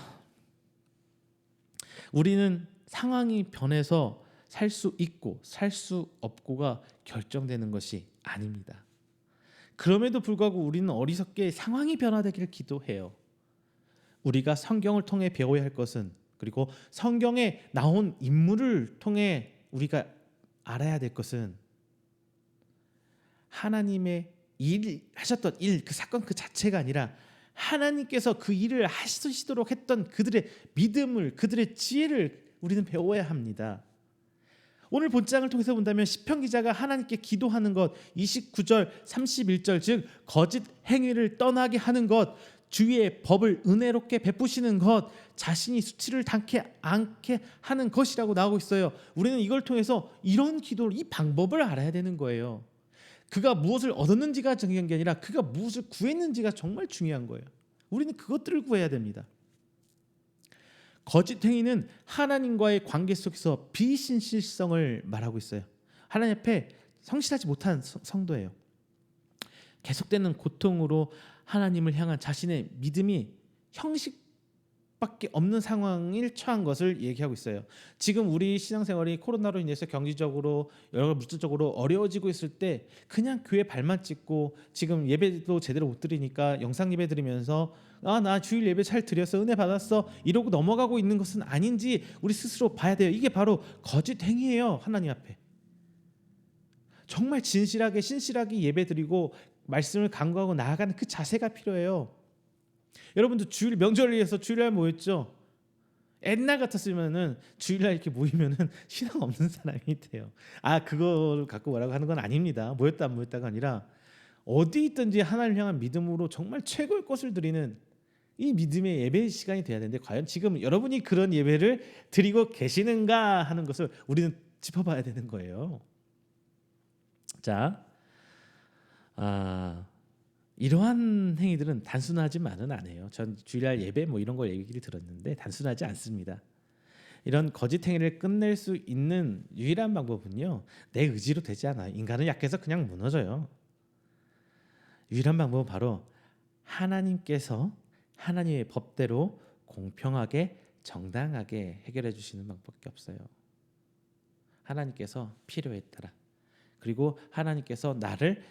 A: 우리는 상황이 변해서 살 수 있고 살 수 없고가 결정되는 것이 아닙니다. 그럼에도 불구하고 우리는 어리석게 상황이 변화되기를 기도해요. 우리가 성경을 통해 배워야 할 것은, 그리고 성경에 나온 인물을 통해 우리가 알아야 될 것은 하나님의 하셨던 일, 그 사건 그 자체가 아니라 하나님께서 그 일을 하시도록 했던 그들의 믿음을, 그들의 지혜를 우리는 배워야 합니다. 오늘 본장을 통해서 본다면 시편 기자가 하나님께 기도하는 것, 29절 31절, 즉 거짓 행위를 떠나게 하는 것, 주의 법을 은혜롭게 베푸시는 것, 자신이 수치를 당치 않게 하는 것이라고 나오고 있어요. 우리는 이걸 통해서 이런 기도를, 이 방법을 알아야 되는 거예요. 그가 무엇을 얻었는지가 중요한 게 아니라 그가 무엇을 구했는지가 정말 중요한 거예요. 우리는 그것들을 구해야 됩니다. 거짓 행위는 하나님과의 관계 속에서 비신실성을 말하고 있어요. 하나님 앞에 성실하지 못한 성도예요. 계속되는 고통으로 하나님을 향한 자신의 믿음이 형식밖에 없는 상황을 처한 것을 얘기하고 있어요. 지금 우리 신앙생활이 코로나로 인해서 경제적으로 여러 물질적으로 어려워지고 있을 때 그냥 교회 발만 찍고 지금 예배도 제대로 못 드리니까 영상 예배 드리면서 나 주일 예배 잘 드렸어, 은혜 받았어, 이러고 넘어가고 있는 것은 아닌지 우리 스스로 봐야 돼요. 이게 바로 거짓 행위예요. 하나님 앞에 정말 진실하게 신실하게 예배 드리고 말씀을 간구하고 나아가는 그 자세가 필요해요. 여러분도 주일 명절을 위해서 주일날 모였죠? 옛날 같았으면은 주일날 이렇게 모이면은 신앙 없는 사람이 돼요. 그걸 갖고 뭐라고 하는 건 아닙니다. 모였다 안 모였다가 아니라 어디 있든지 하나님을 향한 믿음으로 정말 최고의 것을 드리는 이 믿음의 예배 시간이 돼야 되는데, 과연 지금 여러분이 그런 예배를 드리고 계시는가 하는 것을 우리는 짚어봐야 되는 거예요. 자, 이러한 행위들은 단순하지만은 않아요. 전 주일날 예배 이런 걸 얘기를 들었는데 단순하지 않습니다. 이런 거짓 행위를 끝낼 수 있는 유일한 방법은요, 내 의지로 되지 않아요. 인간은 약해서 그냥 무너져요. 유일한 방법은 바로 하나님께서 하나님의 법대로 공평하게 정당하게 해결해 주시는 방법밖에 없어요. 하나님께서 필요에 따라, 그리고 하나님께서 나를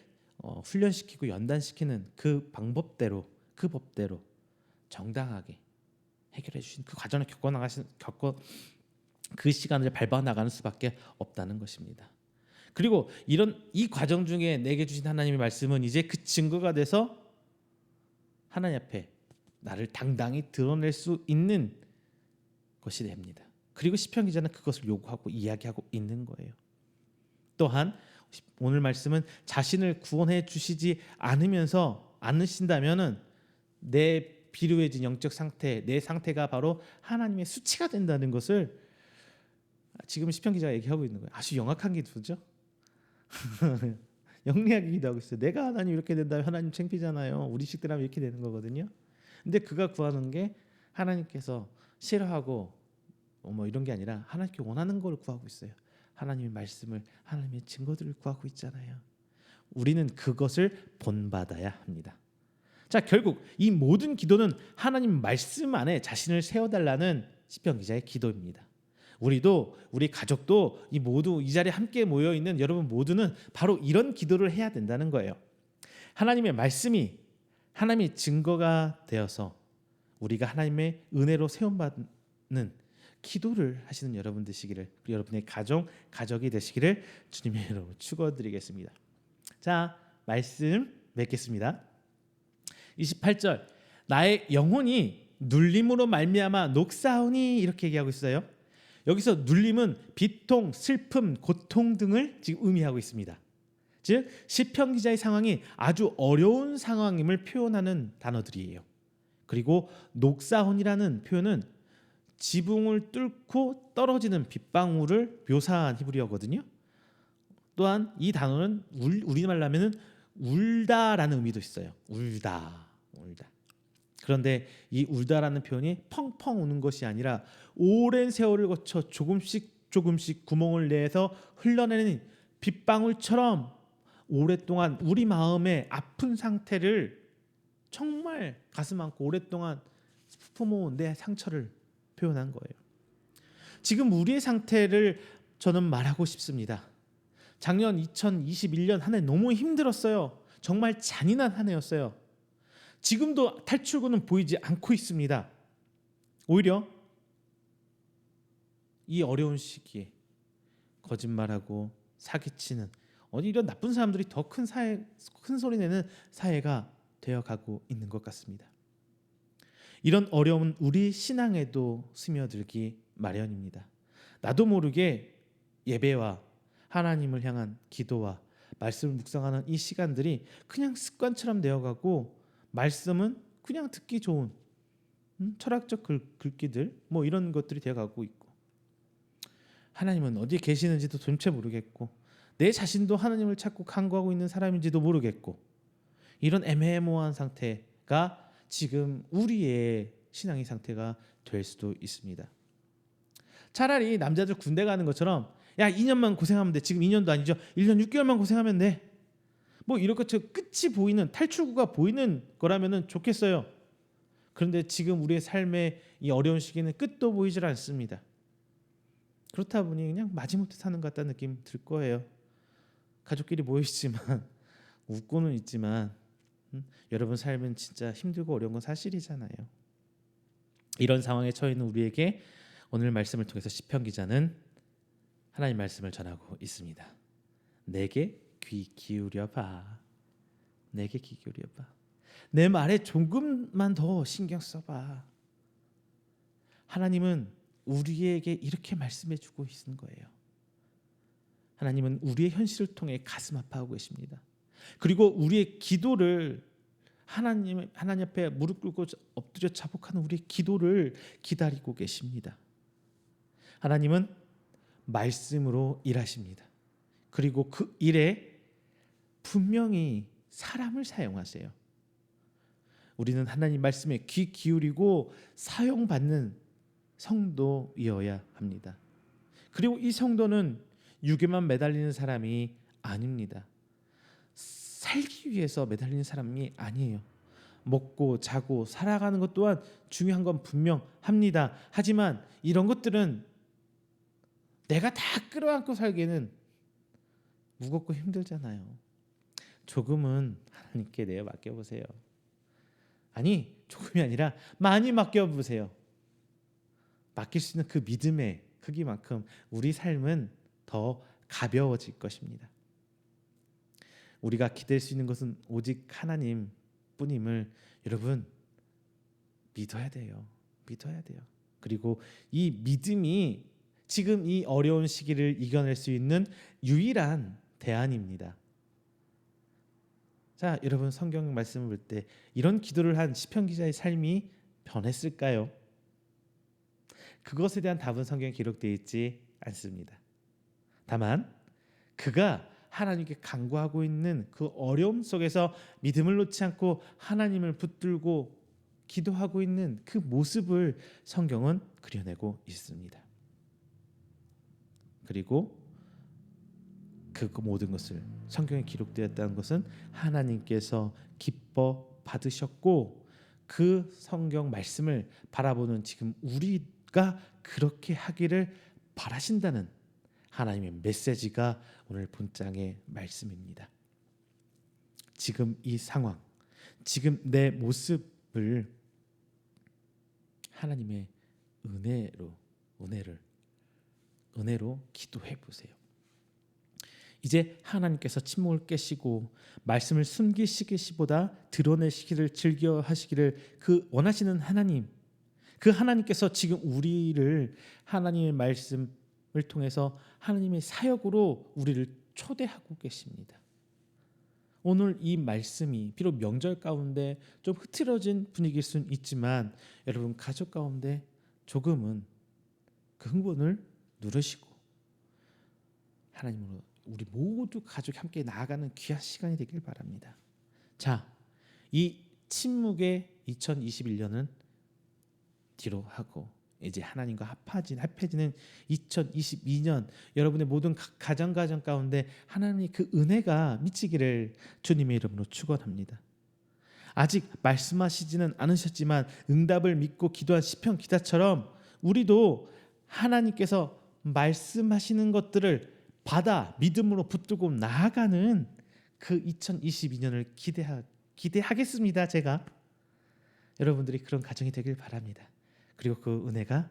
A: 훈련시키고 연단시키는 그 방법대로, 그 법대로 정당하게 해결해 주신 그 과정을 겪고 그 시간을 밟아 나가는 수밖에 없다는 것입니다. 그리고 이 과정 중에 내게 주신 하나님의 말씀은 이제 그 증거가 돼서 하나님 앞에 나를 당당히 드러낼 수 있는 것이 됩니다. 그리고 시편 기자는 그것을 요구하고 이야기하고 있는 거예요. 또한 오늘 말씀은 자신을 구원해 주시지 않으신다면은 내 비루해진 영적 상태, 내 상태가 바로 하나님의 수치가 된다는 것을 지금 시편 기자가 얘기하고 있는 거예요. 아주 영악한 기도죠. 영리하게 기도하고 있어요. 내가 하나님 이렇게 된다면 하나님 창피잖아요. 우리 식대라면 이렇게 되는 거거든요. 근데 그가 구하는 게 하나님께서 싫어하고 이런 게 아니라 하나님께 원하는 걸 구하고 있어요. 하나님의 말씀을, 하나님의 증거들을 구하고 있잖아요. 우리는 그것을 본받아야 합니다. 자, 결국 이 모든 기도는 하나님 말씀 안에 자신을 세워달라는 시편 기자의 기도입니다. 우리도 우리 가족도 이 모두 이 자리에 함께 모여 있는 여러분 모두는 바로 이런 기도를 해야 된다는 거예요. 하나님의 말씀이 하나님의 증거가 되어서 우리가 하나님의 은혜로 세움받는 기도를 하시는 여러분 되시기를, 여러분의 가족이 되시기를 주님의 이름으로 축원드리겠습니다. 자, 말씀 맺겠습니다. 28절, 나의 영혼이 눌림으로 말미암아 녹사오니, 이렇게 얘기하고 있어요. 여기서 눌림은 비통, 슬픔, 고통 등을 지금 의미하고 있습니다. 즉 시편 기자의 상황이 아주 어려운 상황임을 표현하는 단어들이에요. 그리고 녹사온이라는 표현은 지붕을 뚫고 떨어지는 빗방울을 묘사한 히브리어거든요. 또한 이 단어는 우리말로 하면은 울다라는 의미도 있어요. 울다. 그런데 이 울다라는 표현이 펑펑 우는 것이 아니라 오랜 세월을 거쳐 조금씩 구멍을 내서 흘러내는 빗방울처럼 오랫동안 우리 마음의 아픈 상태를 정말 가슴 안고 오랫동안 품어온 내 상처를 표현한 거예요. 지금 우리의 상태를 저는 말하고 싶습니다. 작년 2021년 한 해 너무 힘들었어요. 정말 잔인한 한 해였어요. 지금도 탈출구는 보이지 않고 있습니다. 오히려 이 어려운 시기에 거짓말하고 사기치는 이런 나쁜 사람들이 더 큰 소리 내는 사회가 되어가고 있는 것 같습니다. 이런 어려움은 우리 신앙에도 스며들기 마련입니다. 나도 모르게 예배와 하나님을 향한 기도와 말씀을 묵상하는 이 시간들이 그냥 습관처럼 되어가고, 말씀은 그냥 듣기 좋은 철학적 글귀들 이런 것들이 되어가고 있고, 하나님은 어디 계시는지도 도대체 모르겠고, 내 자신도 하나님을 찾고 간구하고 있는 사람인지도 모르겠고, 이런 애매모호한 상태가 지금 우리의 신앙의 상태가 될 수도 있습니다. 차라리 남자들 군대 가는 것처럼, 야 2년만 고생하면 돼. 지금 2년도 아니죠. 1년 6개월만 고생하면 돼. 이렇게 끝이 보이는, 탈출구가 보이는 거라면 좋겠어요. 그런데 지금 우리의 삶의 이 어려운 시기는 끝도 보이질 않습니다. 그렇다 보니 그냥 마지못해 사는 것 같다는 느낌 들 거예요. 가족끼리 모이지만 웃고는 있지만 여러분 삶은 진짜 힘들고 어려운 건 사실이잖아요. 이런 상황에 처해 있는 우리에게 오늘 말씀을 통해서 시편 기자는 하나님 말씀을 전하고 있습니다. 내게 귀 기울여 봐. 내게 귀 기울여 봐. 내 말에 조금만 더 신경 써봐. 하나님은 우리에게 이렇게 말씀해 주고 있는 거예요. 하나님은 우리의 현실을 통해 가슴 아파하고 계십니다. 그리고 우리의 기도를 하나님 앞에 무릎 꿇고 엎드려 자복하는 우리의 기도를 기다리고 계십니다. 하나님은 말씀으로 일하십니다. 그리고 그 일에 분명히 사람을 사용하세요. 우리는 하나님 말씀에 귀 기울이고 사용받는 성도이어야 합니다. 그리고 이 성도는 육에만 매달리는 사람이 아닙니다. 살기 위해서 매달리는 사람이 아니에요. 먹고 자고 살아가는 것 또한 중요한 건 분명합니다. 하지만 이런 것들은 내가 다 끌어안고 살기에는 무겁고 힘들잖아요. 조금은 하나님께 내어 맡겨보세요. 아니, 조금이 아니라 많이 맡겨보세요. 맡길 수 있는 그 믿음의 크기만큼 우리 삶은 더 가벼워질 것입니다. 우리가 기댈 수 있는 것은 오직 하나님 뿐임을 여러분 믿어야 돼요. 그리고 이 믿음이 지금 이 어려운 시기를 이겨낼 수 있는 유일한 대안입니다. 자, 여러분 성경 말씀을 볼 때 이런 기도를 한 시편 기자의 삶이 변했을까요? 그것에 대한 답은 성경에 기록되어 있지 않습니다. 다만 그가 하나님께 간구하고 있는 그 어려움 속에서 믿음을 놓지 않고 하나님을 붙들고 기도하고 있는 그 모습을 성경은 그려내고 있습니다. 그리고 그 모든 것을 성경에 기록되었다는 것은 하나님께서 기뻐 받으셨고 그 성경 말씀을 바라보는 지금 우리가 그렇게 하기를 바라신다는 하나님의 메시지가 오늘 본장의 말씀입니다. 지금 이 상황, 지금 내 모습을 하나님의 은혜로 기도해 보세요. 이제 하나님께서 침묵을 깨시고 말씀을 숨기시기보다 드러내시기를 즐겨 하시기를 그 원하시는 하나님, 그 하나님께서 지금 우리를 하나님의 말씀을 통해서 하나님의 사역으로 우리를 초대하고 계십니다. 오늘 이 말씀이 비록 명절 가운데 좀 흐트러진 분위기일 수는 있지만 여러분 가족 가운데 조금은 그 흥분을 누르시고 하나님으로 우리 모두 가족이 함께 나아가는 귀한 시간이 되길 바랍니다. 자, 이 침묵의 2021년은 뒤로 하고 이제 하나님과 합해지는 2022년 여러분의 모든 가정 가운데 하나님의 그 은혜가 미치기를 주님의 이름으로 축원합니다. 아직 말씀하시지는 않으셨지만 응답을 믿고 기도한 시편 기자처럼 우리도 하나님께서 말씀하시는 것들을 받아 믿음으로 붙들고 나아가는 그 2022년을 기대하겠습니다. 제가 여러분들이 그런 가정이 되길 바랍니다. 그리고 그 은혜가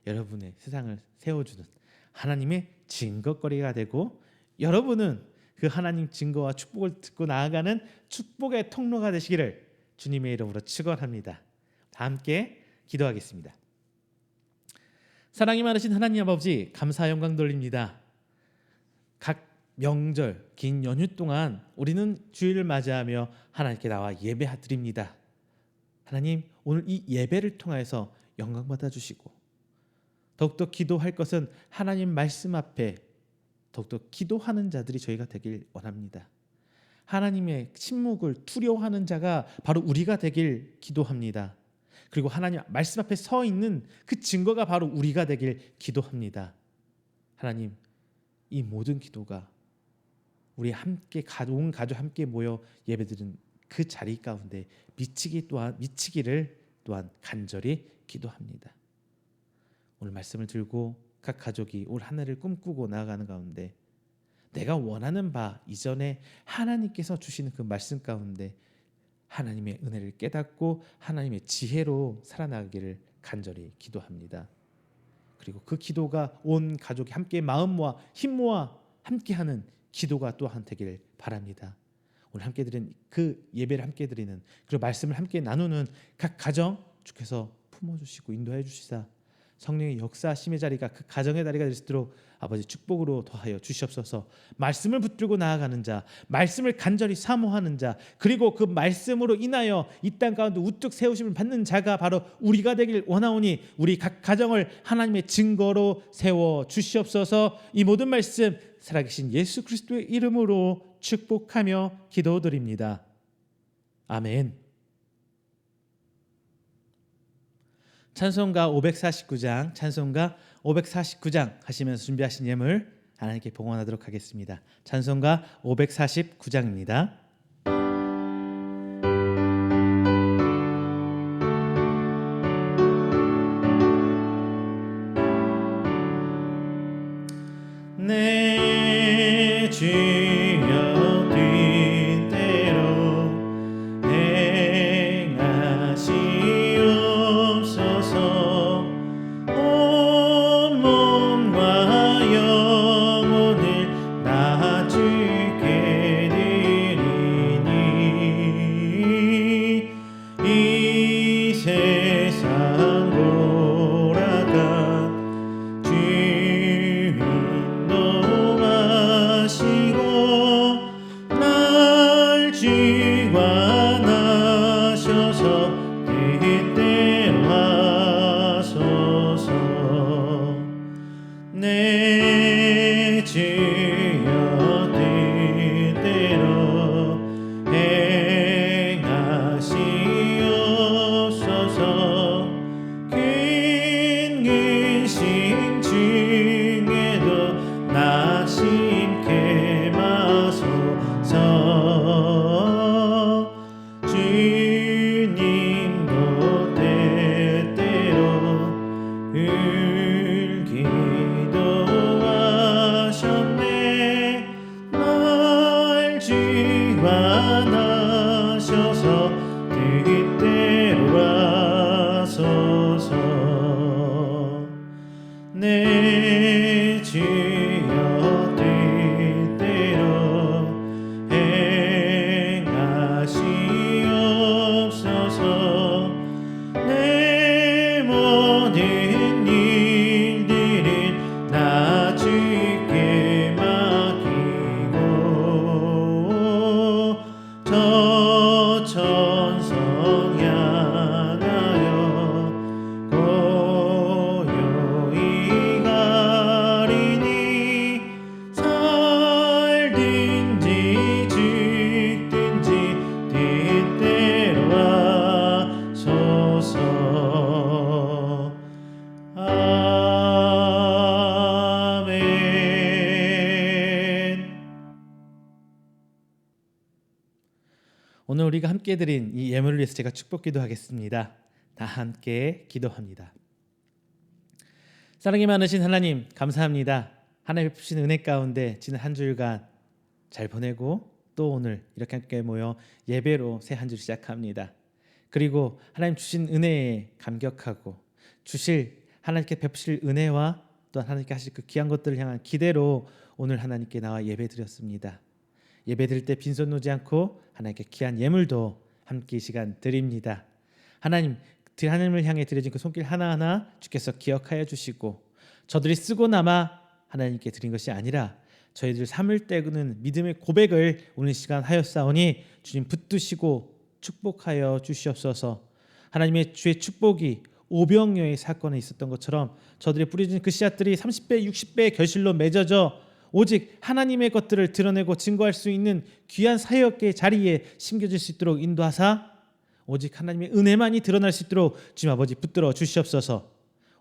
A: 여러분의 세상을 세워주는 하나님의 증거거리가 되고 여러분은 그 하나님 증거와 축복을 듣고 나아가는 축복의 통로가 되시기를 주님의 이름으로 축원합니다. 다 함께 기도하겠습니다. 사랑이 많으신 하나님 아버지, 감사 영광 돌립니다. 각 명절 긴 연휴 동안 우리는 주일을 맞이하며 하나님께 나와 예배드립니다. 하나님, 오늘 이 예배를 통해서 영광 받아주시고 더욱더 기도할 것은 하나님 말씀 앞에 더욱더 기도하는 자들이 저희가 되길 원합니다. 하나님의 침묵을 두려워하는 자가 바로 우리가 되길 기도합니다. 그리고 하나님 말씀 앞에 서 있는 그 증거가 바로 우리가 되길 기도합니다. 하나님, 이 모든 기도가 우리 함께 온 가족 함께 모여 예배드리는 그 자리 가운데 미치기를 또한 간절히 기도합니다. 오늘 말씀을 들고 각 가족이 올 한 해를 꿈꾸고 나아가는 가운데 내가 원하는 바 이전에 하나님께서 주시는 그 말씀 가운데 하나님의 은혜를 깨닫고 하나님의 지혜로 살아나가기를 간절히 기도합니다. 그리고 그 기도가 온 가족이 함께 마음 모아 힘 모아 함께하는 기도가 또한 되기를 바랍니다. 오늘 함께 드린 그 예배를 함께 드리는 그리고 말씀을 함께 나누는 각 가정 주께서 품어주시고 인도해 주시사 성령의 역사심의 자리가 그 가정의 자리가 될 수 있도록 아버지 축복으로 더하여 주시옵소서. 말씀을 붙들고 나아가는 자, 말씀을 간절히 사모하는 자, 그리고 그 말씀으로 인하여 이 땅 가운데 우뚝 세우심을 받는 자가 바로 우리가 되길 원하오니 우리 각 가정을 하나님의 증거로 세워 주시옵소서. 이 모든 말씀 살아계신 예수 그리스도의 이름으로 축복하며 기도드립니다. 아멘. 찬송가 549장 하시면서 준비하신 예물 하나님께 봉헌하도록 하겠습니다. 찬송가 549장입니다. 내 주여 뜻대로 행하시옵소서. 온 몸과 영혼을 나 주께 드리니 이 세상 돌아간 주인도 마시고 내 주여 뜻대로 행하시옵소서. 내 모든 일들은 나 주께 맡기고 저 천성 향하여 고요히 가리니 살든지 죽든지 뜻대로 하소서. 아멘. 오늘 우리가 함께 드린 이 예물을 위해서 제가 축복 기도하겠습니다. 다 함께 기도합니다. 사랑이 많으신 하나님, 감사합니다. 하나님 베푸신 은혜 가운데 지난 한 주일간 잘 보내고 또 오늘 이렇게 함께 모여 예배로 새 한 주를 시작합니다. 그리고 하나님 주신 은혜에 감격하고 주실 하나님께 베푸실 은혜와 또 하나님께 하실 그 귀한 것들을 향한 기대로 오늘 하나님께 나와 예배 드렸습니다. 예배 드릴 때 빈손 놓지 않고 하나님께 귀한 예물도 함께 이 시간 드립니다. 하나님을 향해 드려진 그 손길 하나하나 주께서 기억하여 주시고 저들이 쓰고 남아 하나님께 드린 것이 아니라 저희들 삶을 떼는 믿음의 고백을 오늘 시간 하였사오니 주님 붙드시고 축복하여 주시옵소서. 하나님의 주의 축복이 오병이어의 사건에 있었던 것처럼 저들이 뿌려진 그 씨앗들이 30배 60배의 결실로 맺어져 오직 하나님의 것들을 드러내고 증거할 수 있는 귀한 사역의 자리에 심겨질 수 있도록 인도하사 오직 하나님의 은혜만이 드러날 수 있도록 주님 아버지 붙들어 주시옵소서.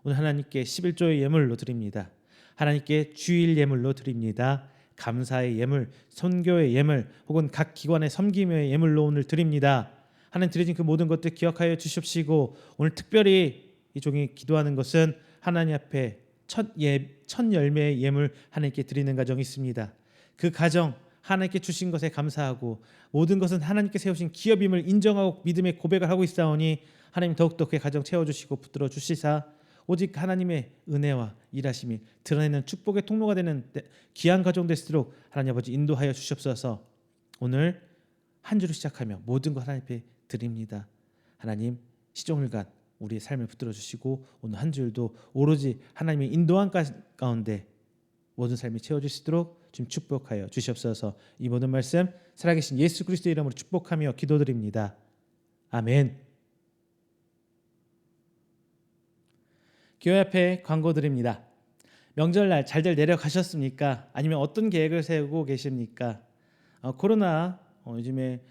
A: 오늘 하나님께 11조의 예물로 드립니다. 하나님께 주일 예물로 드립니다. 감사의 예물, 선교의 예물 혹은 각 기관의 섬김의 예물로 오늘 드립니다. 하나님 드려진 그 모든 것들 기억하여 주십시고 오늘 특별히 이 종이 기도하는 것은 하나님 앞에 첫 열매의 예물 하나님께 드리는 가정이 있습니다. 그 가정 하나님께 주신 것에 감사하고 모든 것은 하나님께 세우신 기업임을 인정하고 믿음의 고백을 하고 있사오니 하나님 더욱더 그의 가정 채워주시고 붙들어 주시사 오직 하나님의 은혜와 일하심이 드러내는 축복의 통로가 되는 귀한 가정 될수록 하나님 아버지 인도하여 주시옵소서. 오늘 한 주를 시작하며 모든 것 하나님 앞에 드립니다. 하나님 시종일관 우리의 삶을 붙들어 주시고 오늘 한 주일도 오로지 하나님의 인도한 가운데 모든 삶이 채워질 수 있도록 주님 축복하여 주시옵소서. 이 모든 말씀 살아계신 예수 그리스도의 이름으로 축복하며 기도드립니다. 아멘. 교회 앞에 광고 드립니다. 명절날 잘들 내려가셨습니까? 아니면 어떤 계획을 세우고 계십니까? 코로나 요즘에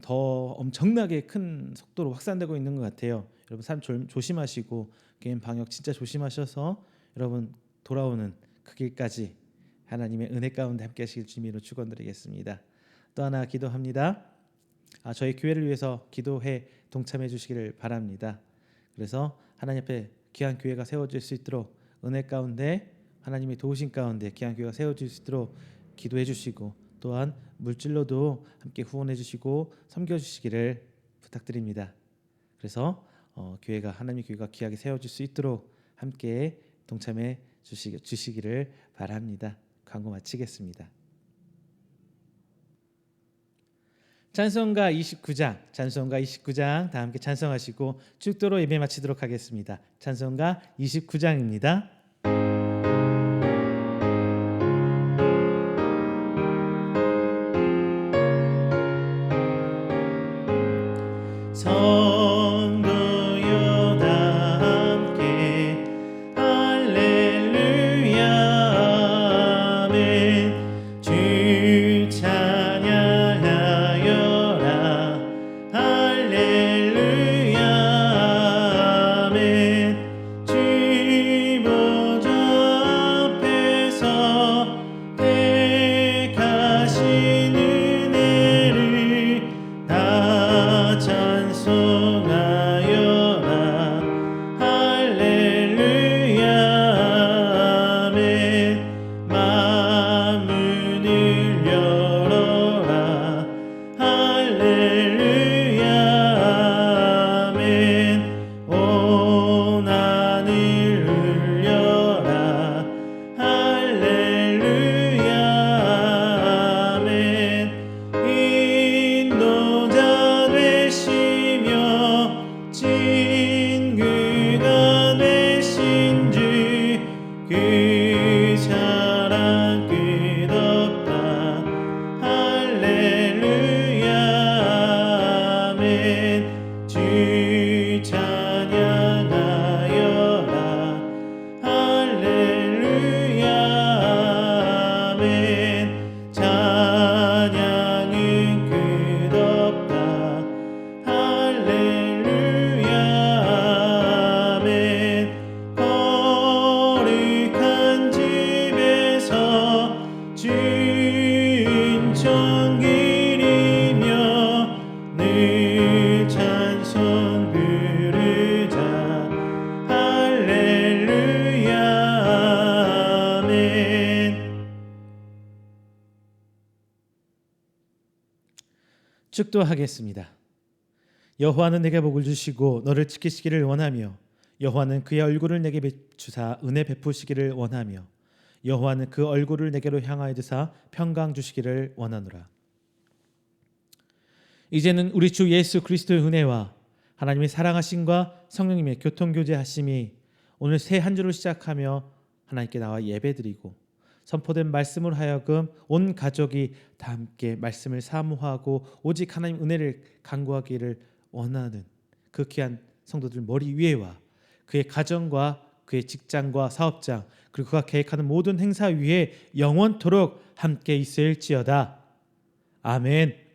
A: 더 엄청나게 큰 속도로 확산되고 있는 것 같아요. 여러분 삶 조심하시고 개인 방역 진짜 조심하셔서 여러분 돌아오는 그 길까지 하나님의 은혜 가운데 함께 하시길 주님으로 축원드리겠습니다. 또 하나 기도합니다. 저희 교회를 위해서 기도해 동참해 주시기를 바랍니다. 그래서 하나님 앞에 귀한 교회가 세워질 수 있도록 은혜 가운데 하나님의 도우신 가운데 귀한 교회가 세워질 수 있도록 기도해 주시고 또한 물질로도 함께 후원해 주시고 섬겨 주시기를 부탁드립니다. 그래서 하나님의 교회가 귀하게 세워질 수 있도록 함께 동참해 주시기를 바랍니다. 광고 마치겠습니다. 찬송가 29장 다 함께 찬송하시고 축도로 예배 마치도록 하겠습니다. 찬송가 29장입니다. 성도여 다 함께 할렐루야 아멘. 주 찬양하여라 할렐루야 아멘. 주 축도하겠습니다. 여호와는 내게 복을 주시고 너를 지키시기를 원하며 여호와는 그의 얼굴을 내게 비추사 은혜 베푸시기를 원하며 여호와는 그 얼굴을 내게로 향하여 드사 평강 주시기를 원하노라. 이제는 우리 주 예수 그리스도의 은혜와 하나님의 사랑하심과 성령님의 교통교제하심이 오늘 새 한 주를 시작하며 하나님께 나와 예배드리고 선포된 말씀을 하여금 온 가족이 다 함께 말씀을 사모하고 오직 하나님 은혜를 간구하기를 원하는 그 귀한 성도들 머리 위에와 그의 가정과 그의 직장과 사업장 그리고 그가 계획하는 모든 행사 위에 영원토록 함께 있을지어다. 아멘.